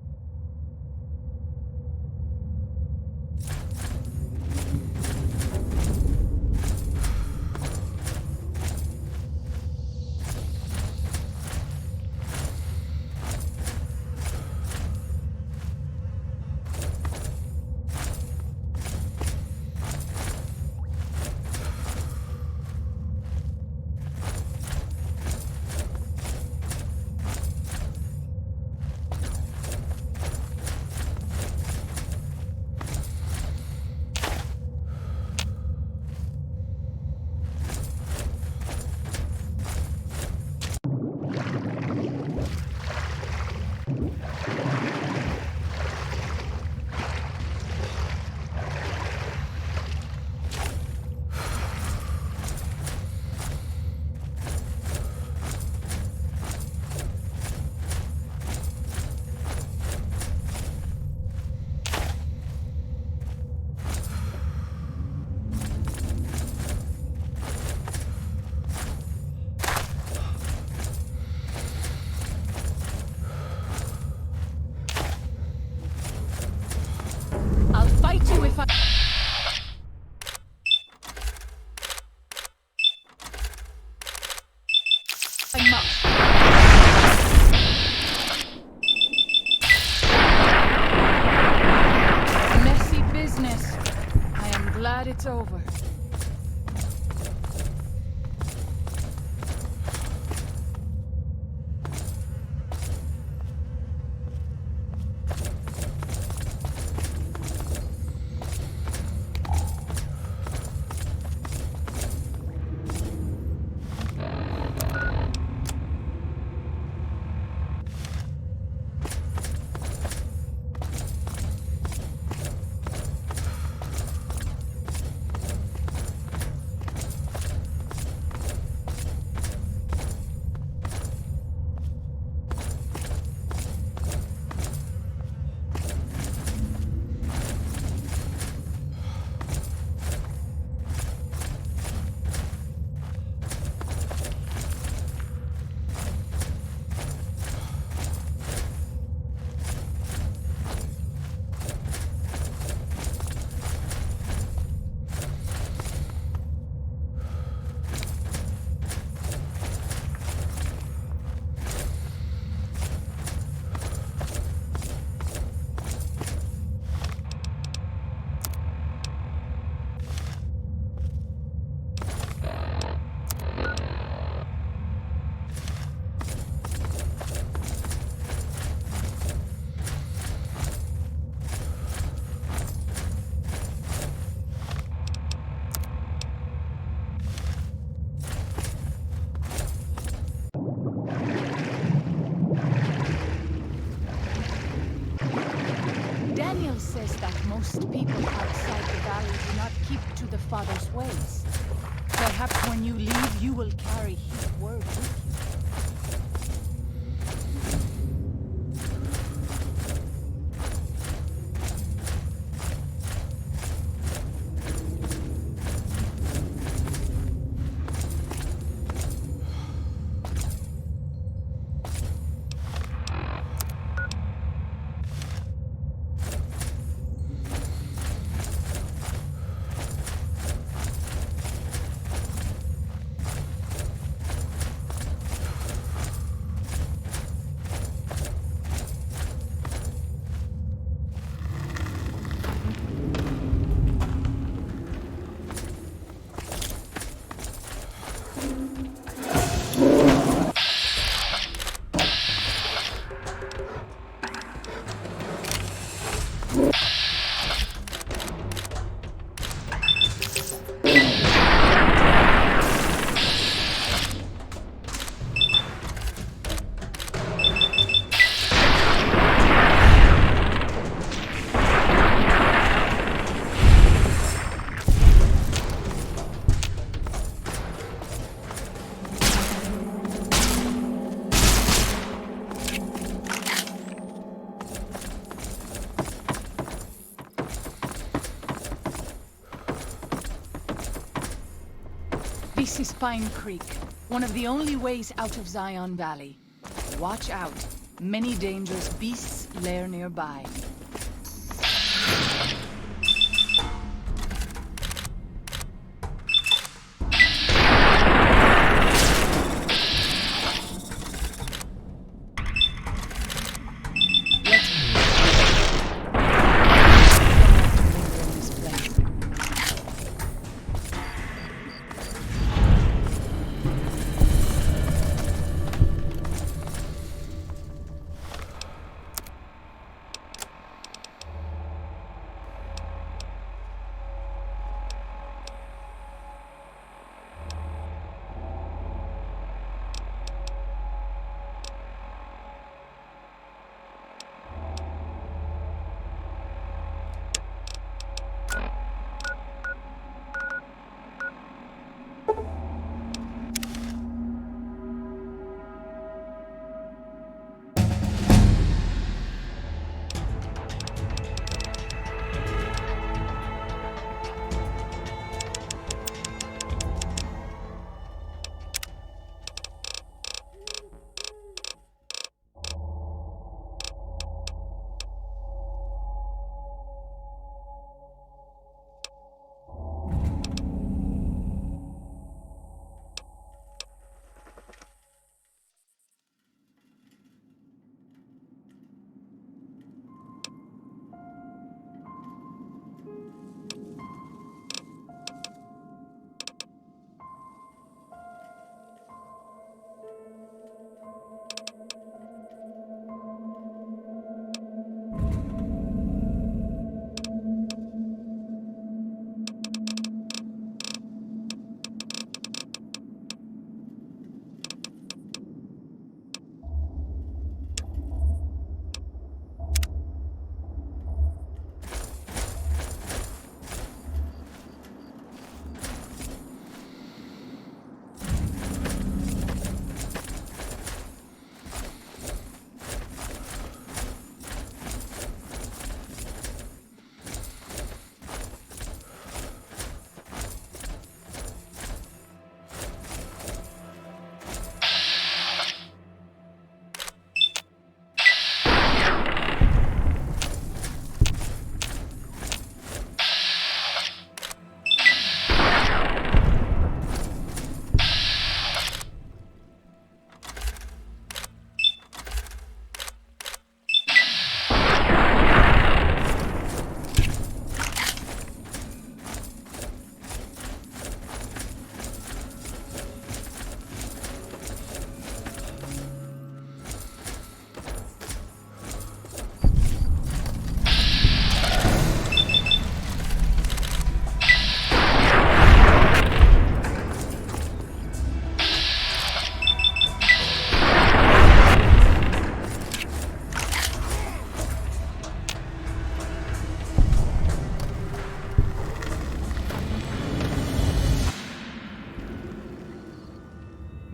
Messy business. I am glad it's over. Daniel says that most people outside the valley do not keep to the Father's ways. Perhaps when you leave, you will carry his word with you. This is Pine Creek, one of the only ways out of Zion Valley. Watch out. Many dangerous beasts lair nearby.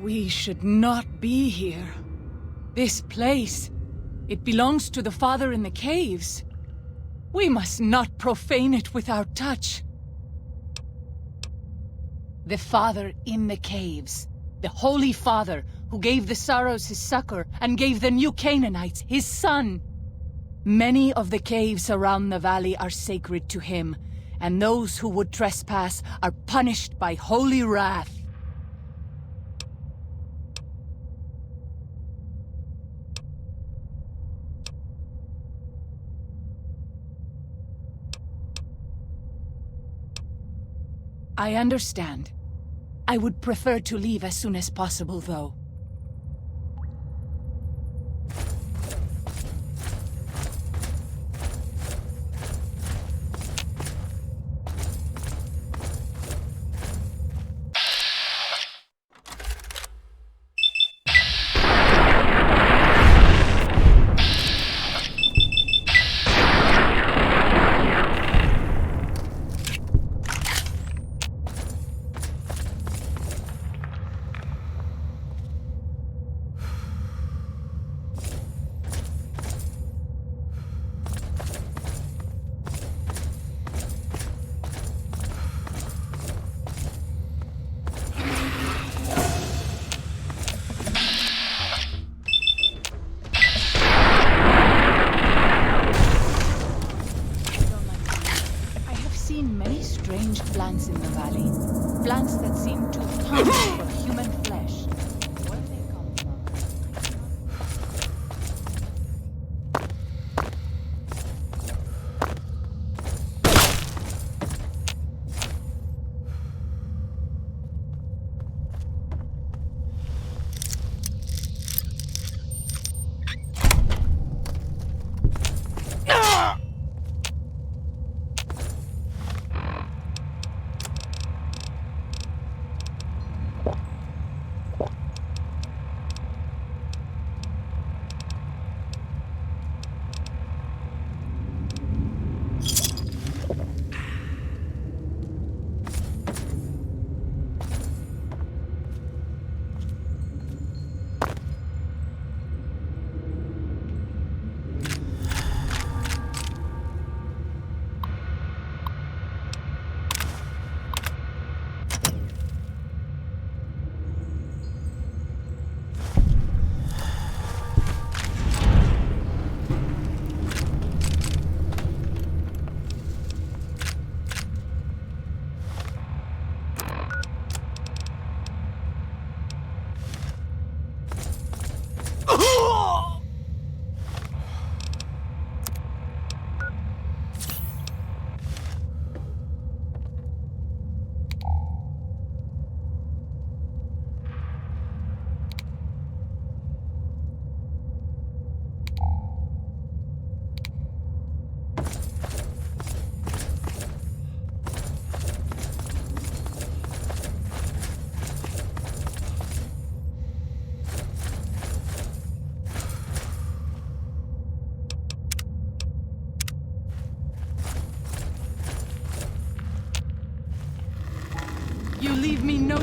We should not be here. This place, it belongs to the Father in the caves. We must not profane it with our touch. The Father in the caves, the Holy Father who gave the Sorrows his succor and gave the new Canaanites his son. Many of the caves around the valley are sacred to him, and those who would trespass are punished by holy wrath. I understand. I would prefer to leave as soon as possible, though.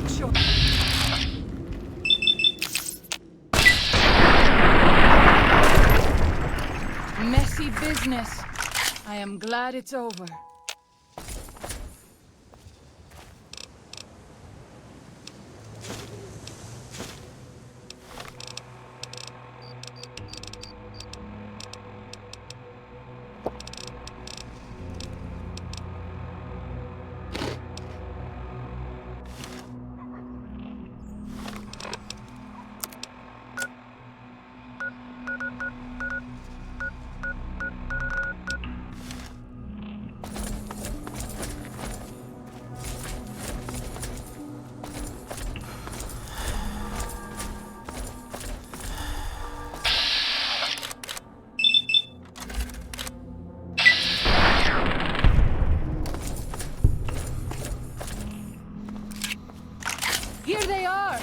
mucho. Messy business. I am glad it's over. Here they are!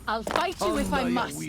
I'll fight you if I must.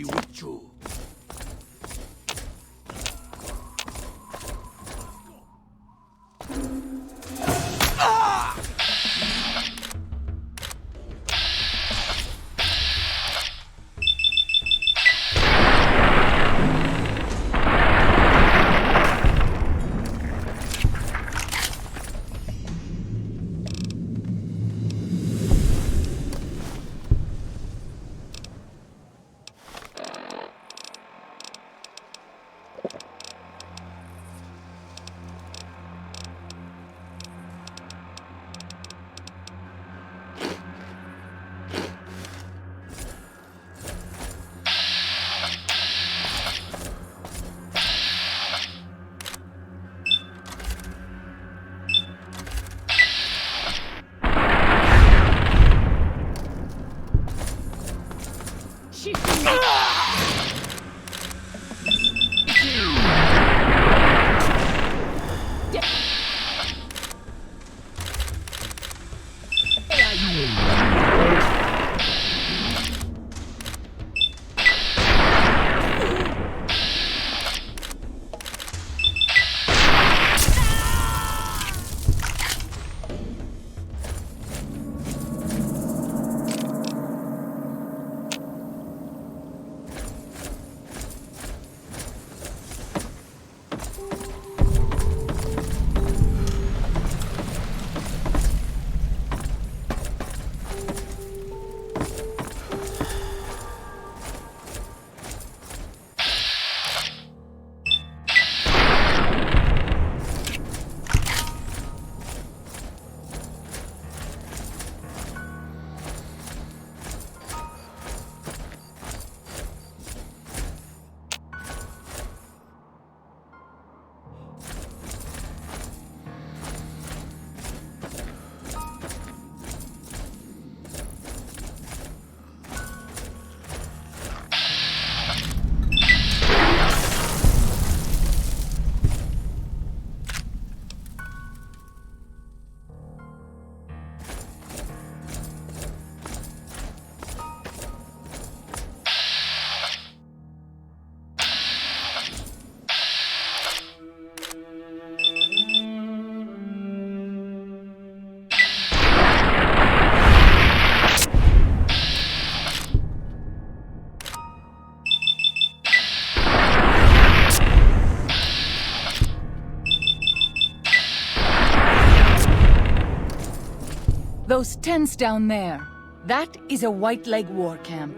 Those tents down there, that is a White Leg war camp.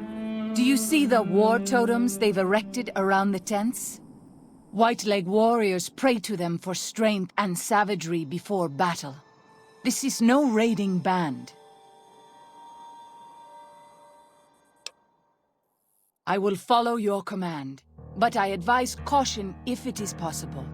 Do you see the war totems they've erected around the tents? White Leg warriors pray to them for strength and savagery before battle. This is no raiding band. I will follow your command, but I advise caution if it is possible.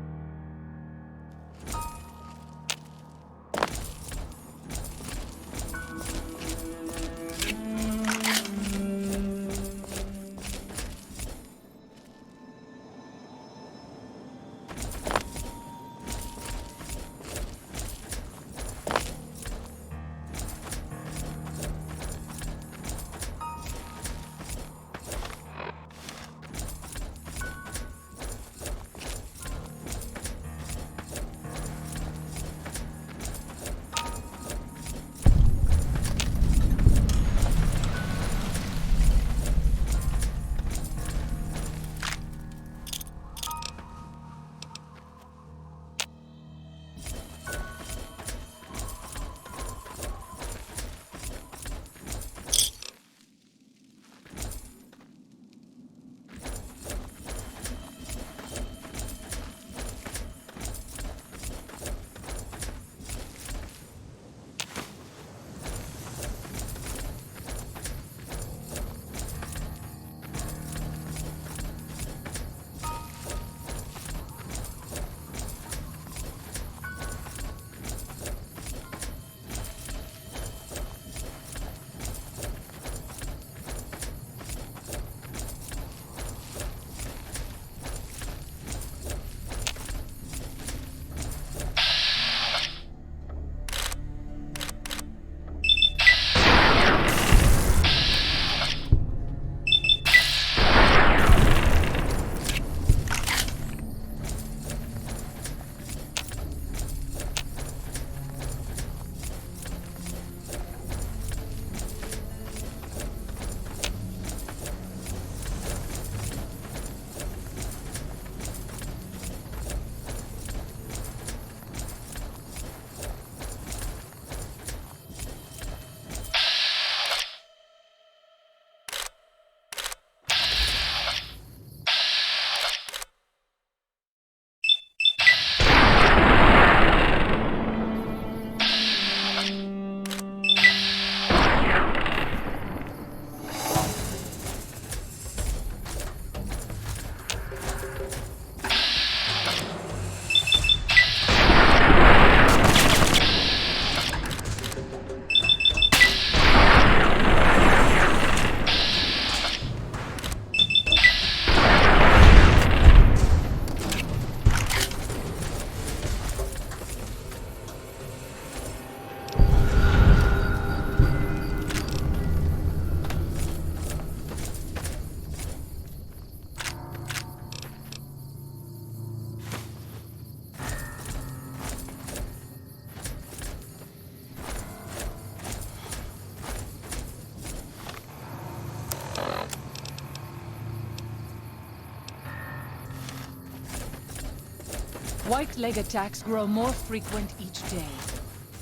White leg attacks grow more frequent each day.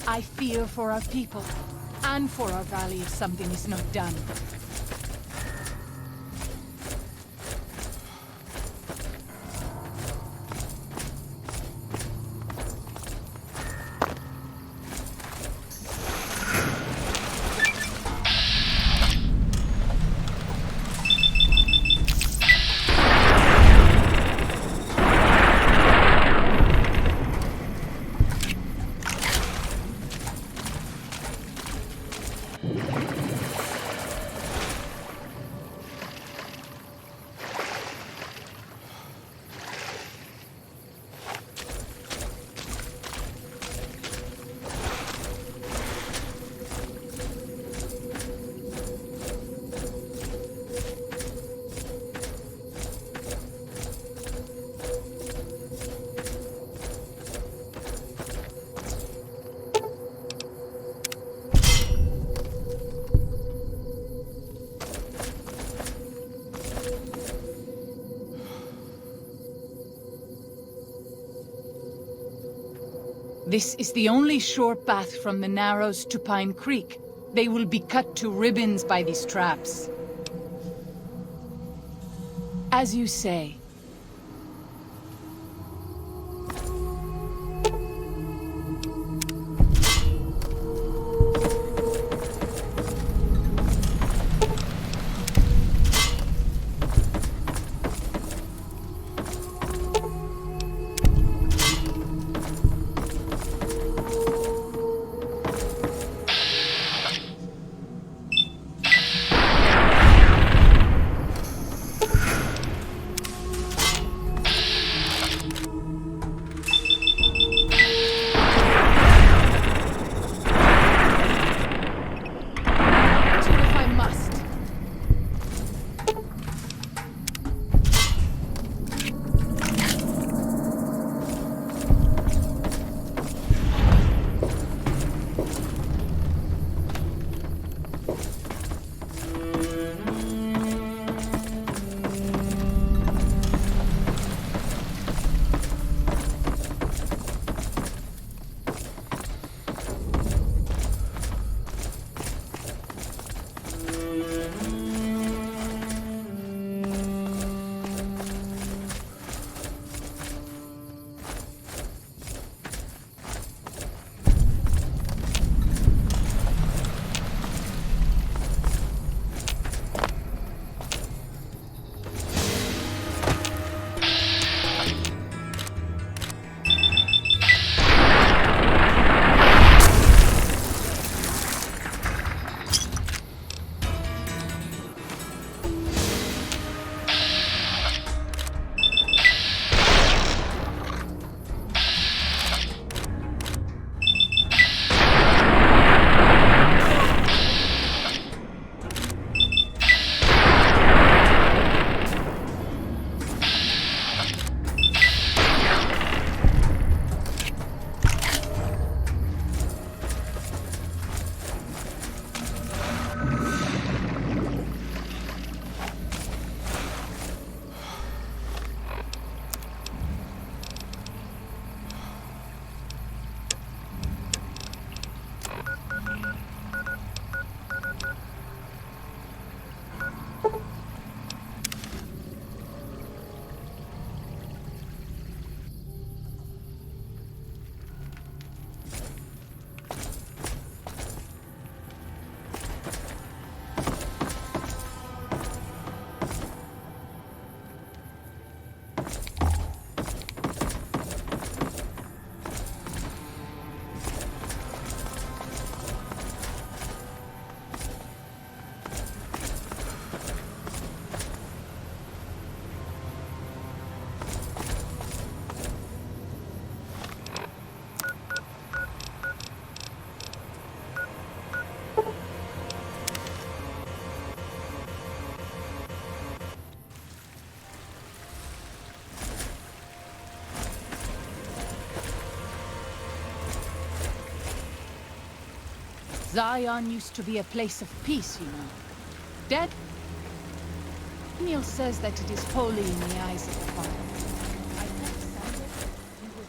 I fear for our people, and for our valley if something is not done. This is the only sure path from the Narrows to Pine Creek. They will be cut to ribbons by these traps. As you say. Zion used to be a place of peace, you know. Dead? Daniel says that it is holy in the eyes of the Father. I think someday you will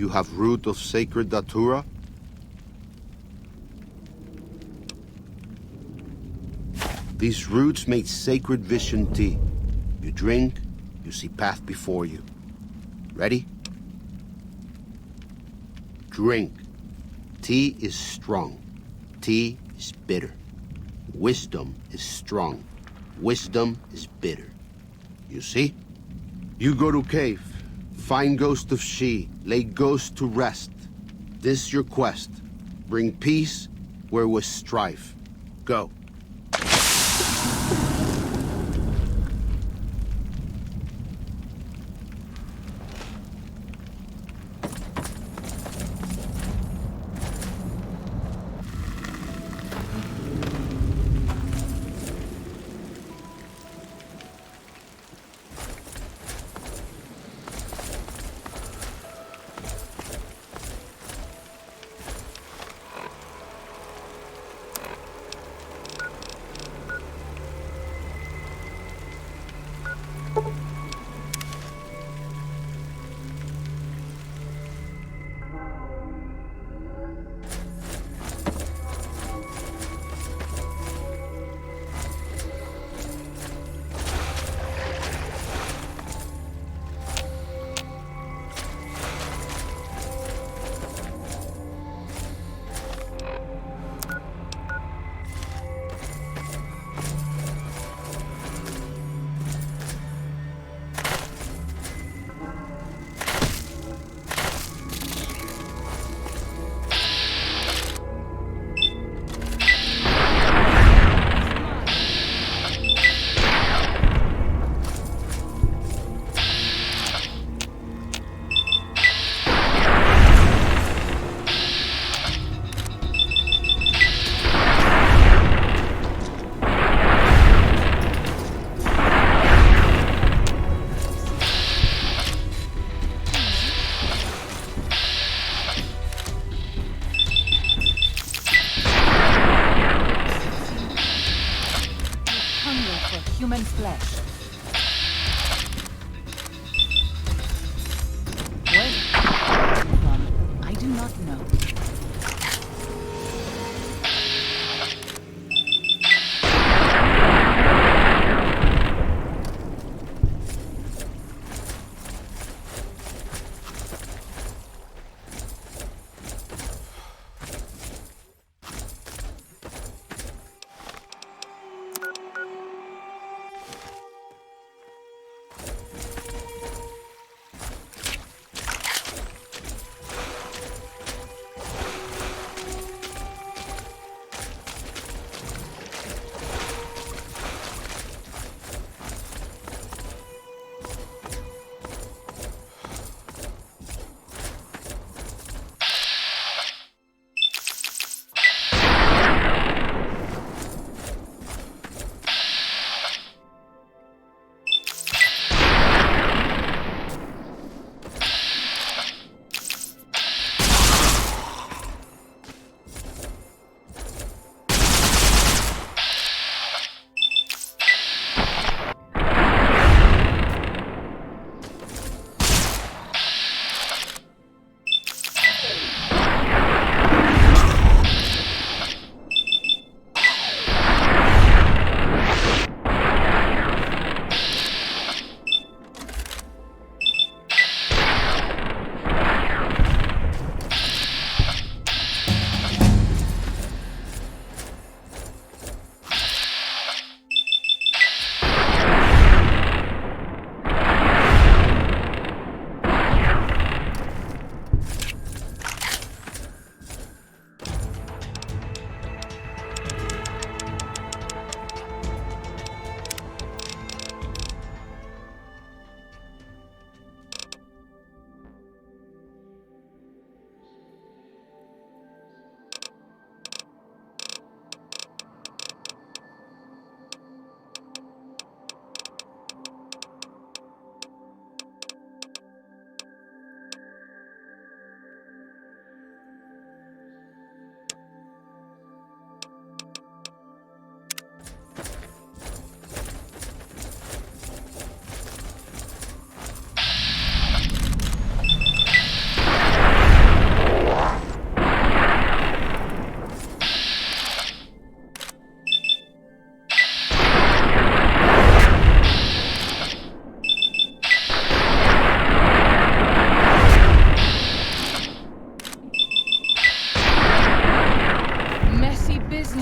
You have root of sacred datura? These roots make sacred vision tea. You drink, you see path before you. Ready? Drink. Tea is strong. Tea is bitter. Wisdom is strong. Wisdom is bitter. You see? You go to cave. Find ghost of she. Lay ghost to rest. This your quest. Bring peace where was strife. Go. Human flesh. Where it came from, I do not know.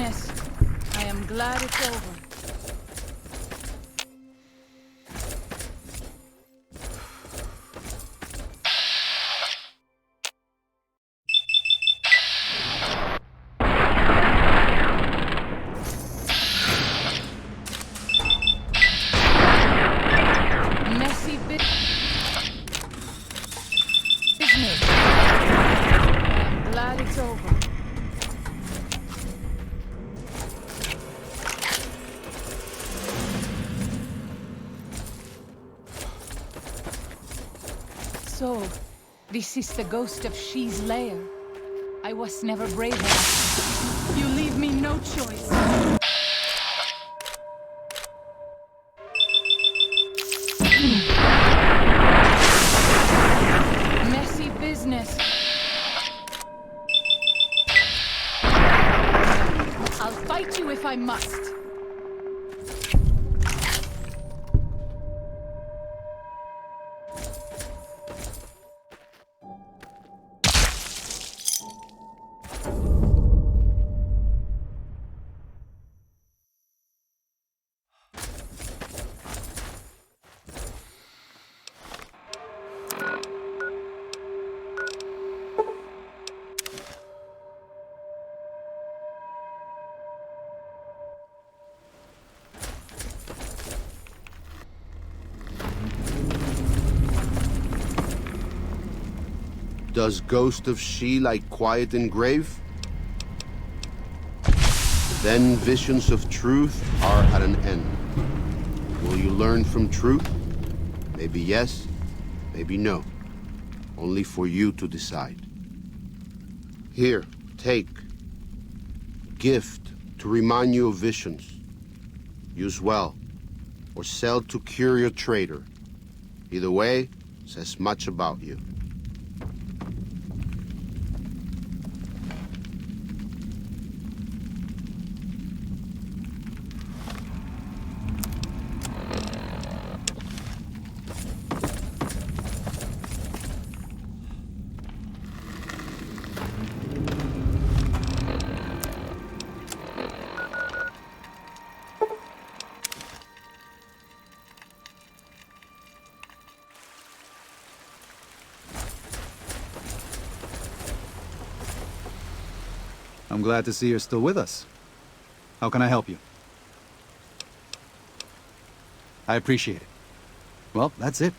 business. I am glad it's over. Messy business. I am glad it's over. So, this is the ghost of She's lair. I was never brave enough. You leave me no choice. Messy business. I'll fight you if I must. Does Ghost of She like quiet and grave? Then visions of truth are at an end. Will you learn from truth? Maybe yes, maybe no. Only for you to decide. Here, take. Gift to remind you of visions. Use well, or sell to curious trader. Either way, says much about you. I'm glad to see you're still with us. How can I help you? I appreciate it. Well, that's it.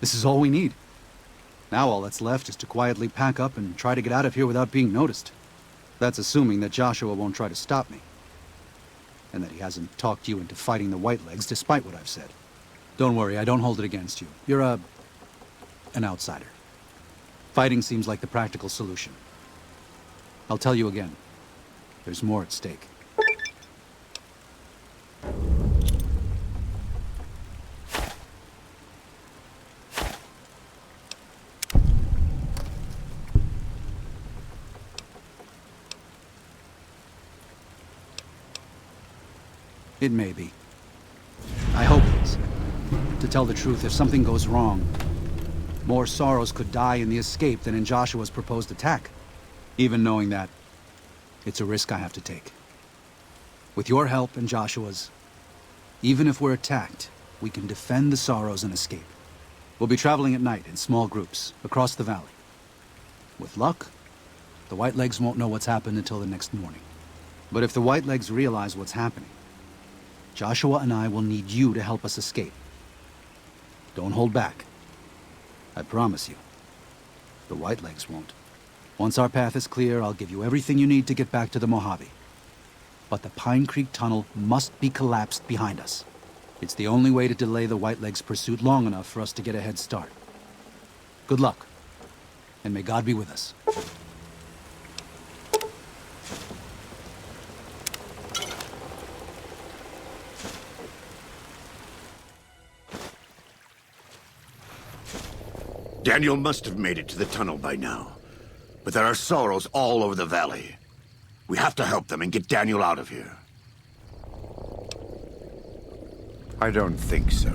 This is all we need. Now all that's left is to quietly pack up and try to get out of here without being noticed. That's assuming that Joshua won't try to stop me. And that he hasn't talked you into fighting the Whitelegs despite what I've said. Don't worry, I don't hold it against you. You're an outsider. Fighting seems like the practical solution. I'll tell you again. There's more at stake. It may be. I hope it is. To tell the truth, if something goes wrong, more sorrows could die in the escape than in Joshua's proposed attack. Even knowing that, it's a risk I have to take. With your help and Joshua's, even if we're attacked, we can defend the sorrows and escape. We'll be traveling at night in small groups across the valley. With luck, the Whitelegs won't know what's happened until the next morning. But if the Whitelegs realize what's happening, Joshua and I will need you to help us escape. Don't hold back. I promise you, the Whitelegs won't. Once our path is clear, I'll give you everything you need to get back to the Mojave. But the Pine Creek Tunnel must be collapsed behind us. It's the only way to delay the Whitelegs' pursuit long enough for us to get a head start. Good luck, and may God be with us. Daniel must have made it to the tunnel by now. But there are sorrows all over the valley. We have to help them and get Daniel out of here. I don't think so.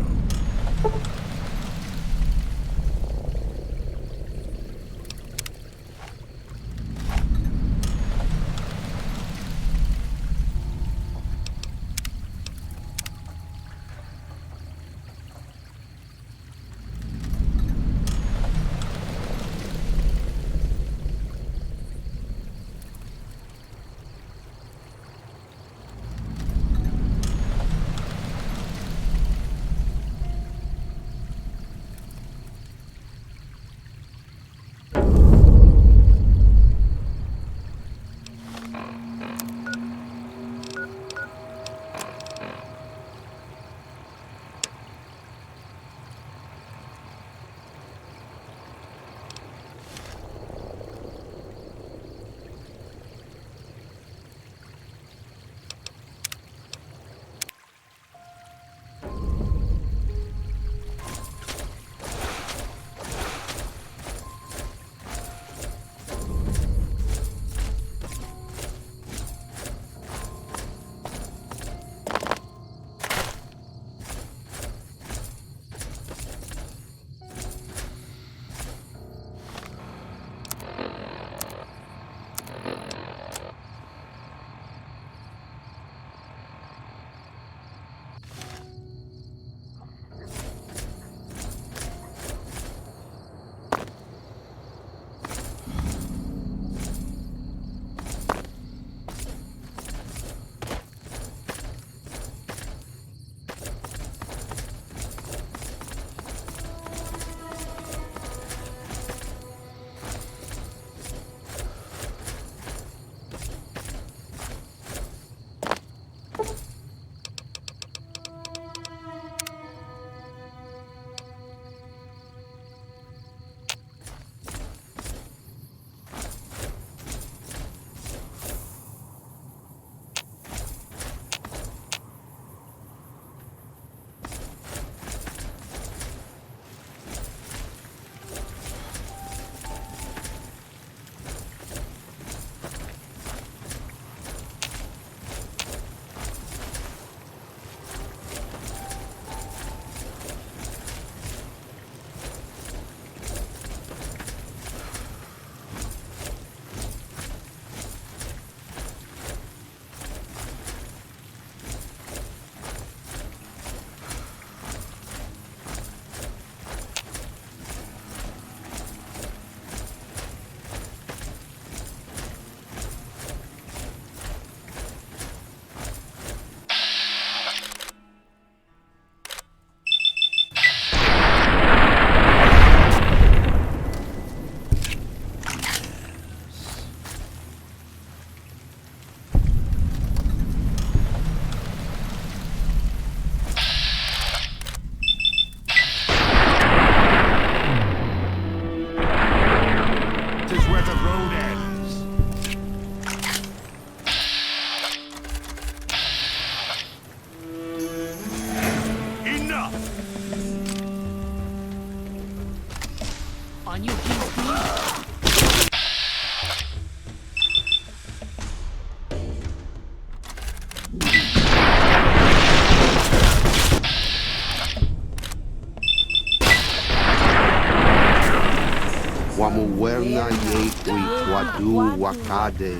Werna Yekwi Wadu Wakade.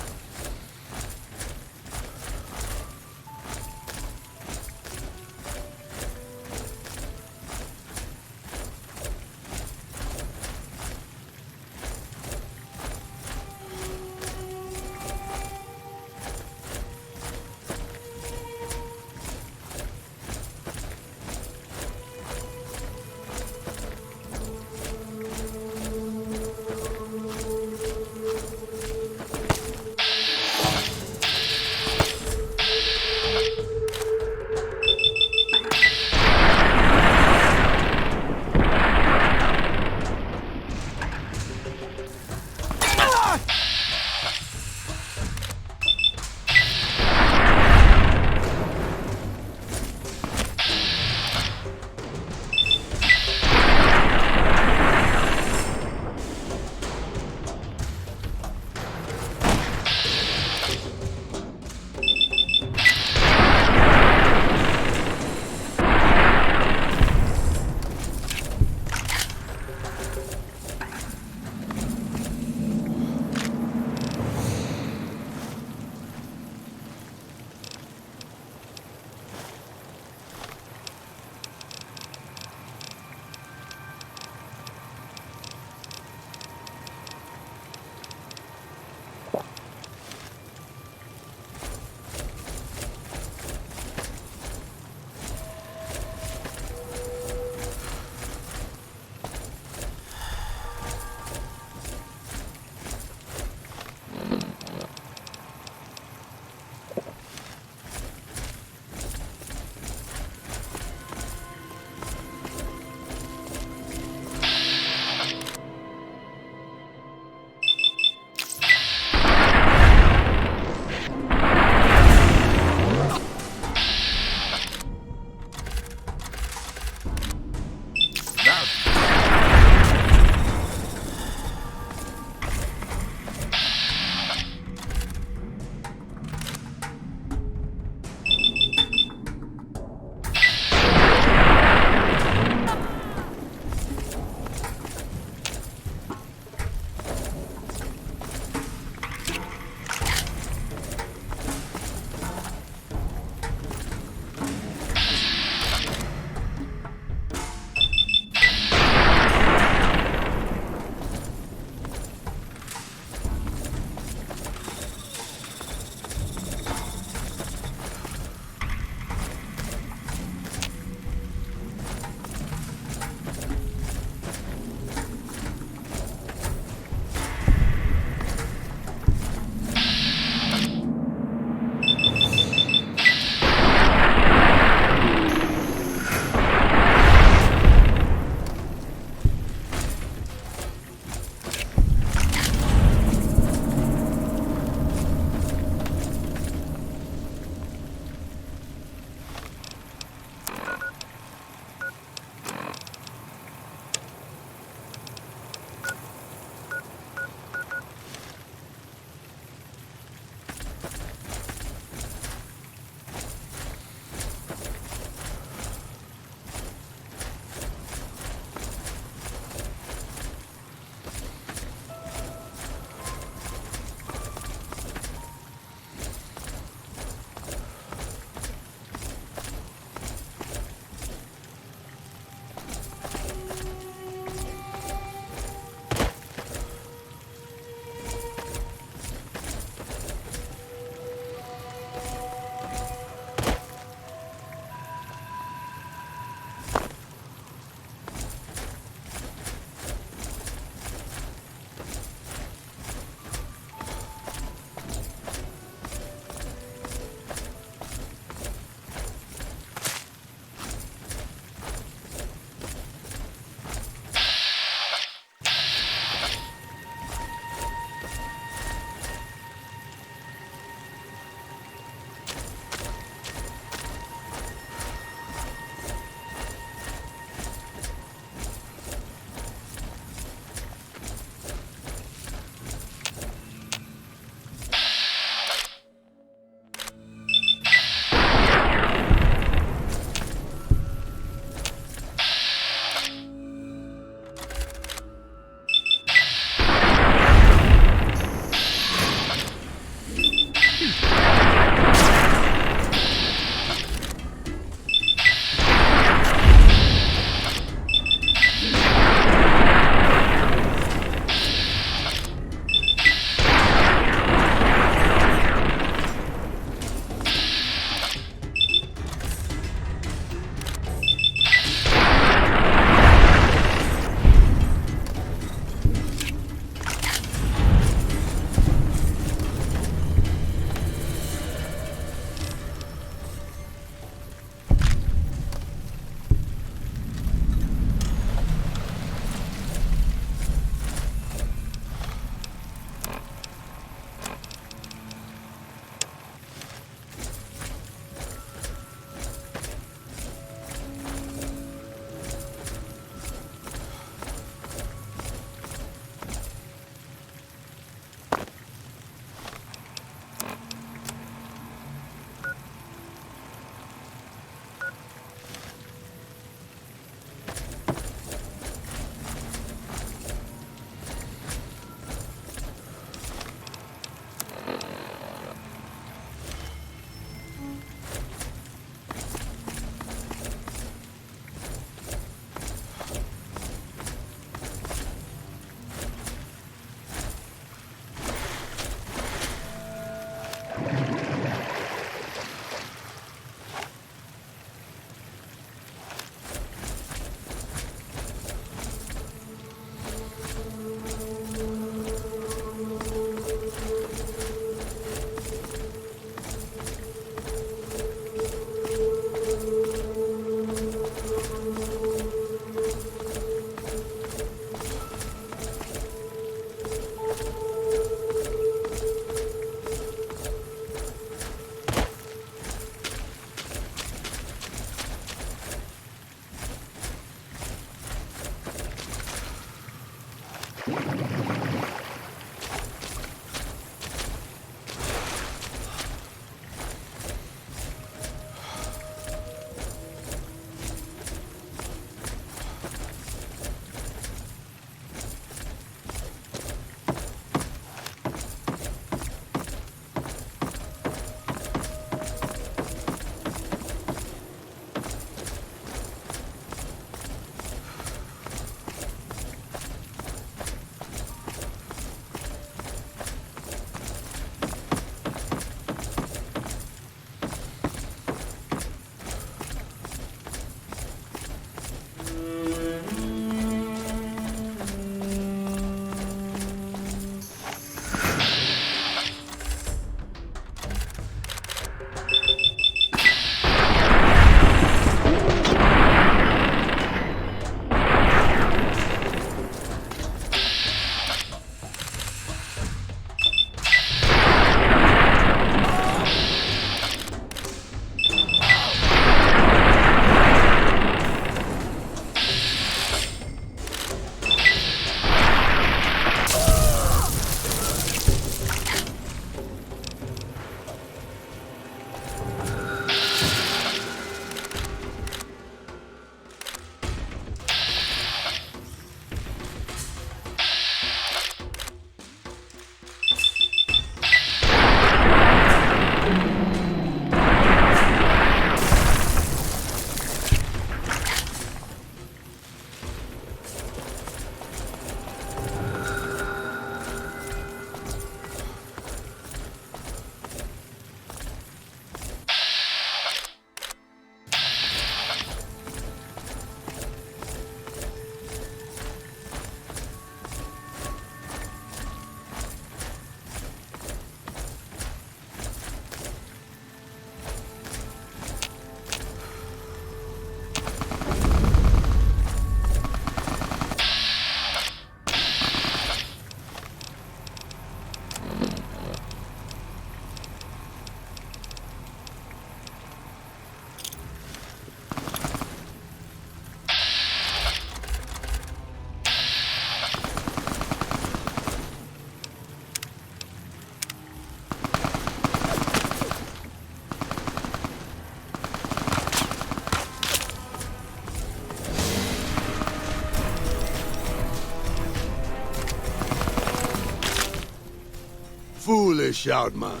Foolish, Outman.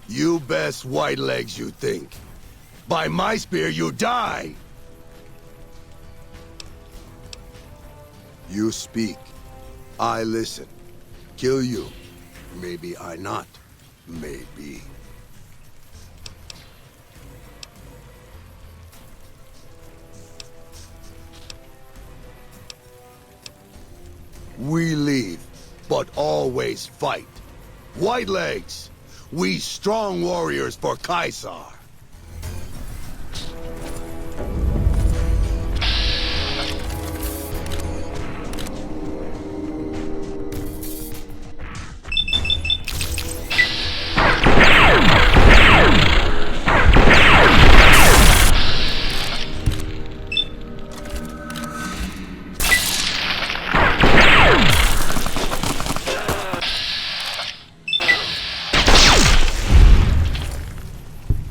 You best white legs you think. By my spear, you die! You speak. I listen. Kill you. Maybe I not. Maybe. We leave, but always fight. White legs, we strong warriors for Caesar.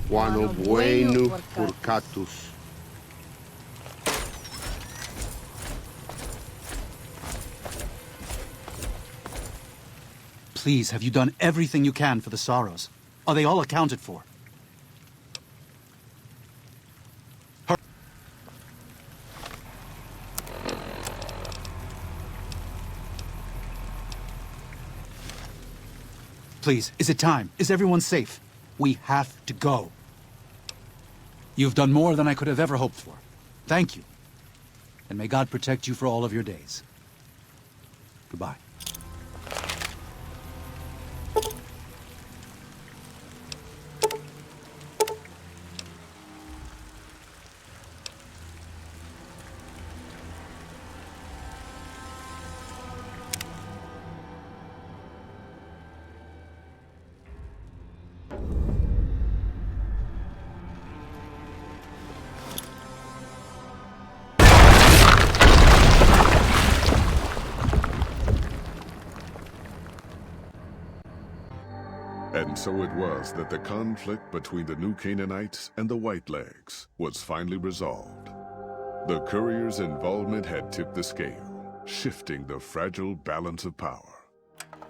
Quano bueno purcatus. Please, have you done everything you can for the sorrows? Are they all accounted for? Please, is it time? Is everyone safe? We have to go. You've done more than I could have ever hoped for. Thank you. And may God protect you for all of your days. Goodbye. And so it was that the conflict between the New Canaanites and the Whitelegs was finally resolved. The courier's involvement had tipped the scale, shifting the fragile balance of power.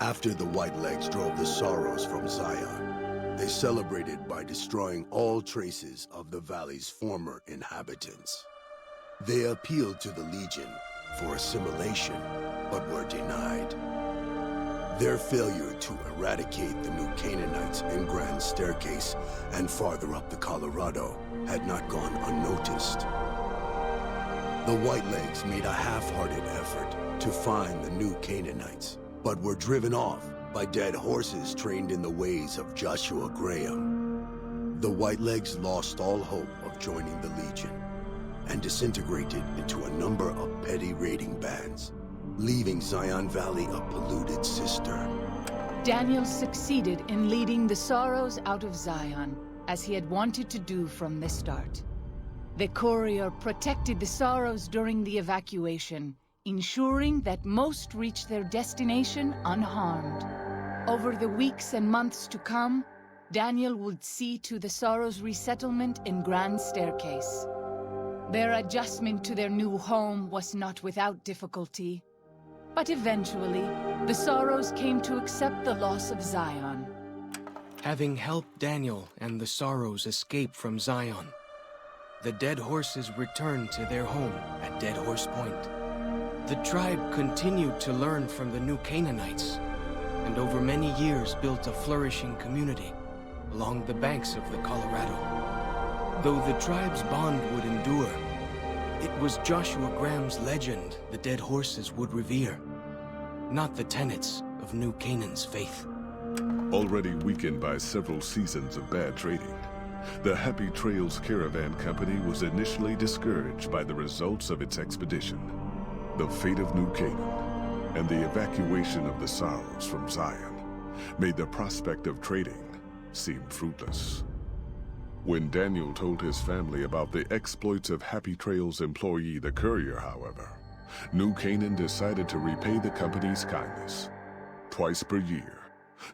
After the Whitelegs drove the sorrows from Zion, they celebrated by destroying all traces of the valley's former inhabitants. They appealed to the Legion for assimilation, but were denied. Their failure to eradicate the New Canaanites in Grand Staircase and farther up the Colorado had not gone unnoticed. The Whitelegs made a half-hearted effort to find the New Canaanites, but were driven off by dead horses trained in the ways of Joshua Graham. The Whitelegs lost all hope of joining the Legion and disintegrated into a number of petty raiding bands, leaving Zion Valley a polluted cistern. Daniel succeeded in leading the sorrows out of Zion, as he had wanted to do from the start. The courier protected the sorrows during the evacuation, ensuring that most reached their destination unharmed. Over the weeks and months to come, Daniel would see to the sorrows' resettlement in Grand Staircase. Their adjustment to their new home was not without difficulty. But eventually, the sorrows came to accept the loss of Zion. Having helped Daniel and the Sorrows escape from Zion, the Dead Horses returned to their home at Dead Horse Point. The tribe continued to learn from the new Canaanites, and over many years built a flourishing community along the banks of the Colorado. Though the tribe's bond would endure, it was Joshua Graham's legend the Dead Horses would revere, not the tenets of New Canaan's faith. Already weakened by several seasons of bad trading, the Happy Trails Caravan Company was initially discouraged by the results of its expedition, the fate of New Canaan, and the evacuation of the Sorrows from Zion made the prospect of trading seem fruitless. When Daniel told his family about the exploits of Happy Trails employee the Courier, however, New Canaan decided to repay the company's kindness. Twice per year,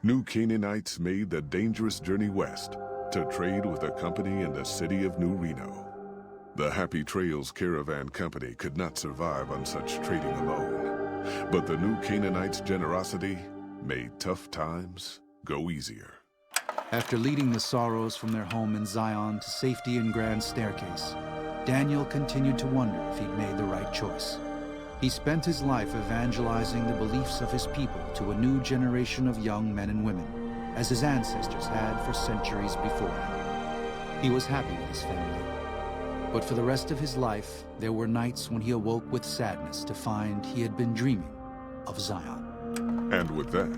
New Canaanites made the dangerous journey west to trade with a company in the city of New Reno. The Happy Trails Caravan Company could not survive on such trading alone, but the New Canaanites' generosity made tough times go easier. After leading the Sorrows from their home in Zion to safety in Grand Staircase, Daniel continued to wonder if he'd made the right choice. He spent his life evangelizing the beliefs of his people to a new generation of young men and women, as his ancestors had for centuries before him. He was happy with his family, but for the rest of his life, there were nights when he awoke with sadness to find he had been dreaming of Zion. And with that,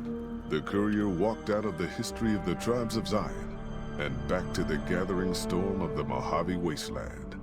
the Courier walked out of the history of the tribes of Zion and back to the gathering storm of the Mojave Wasteland.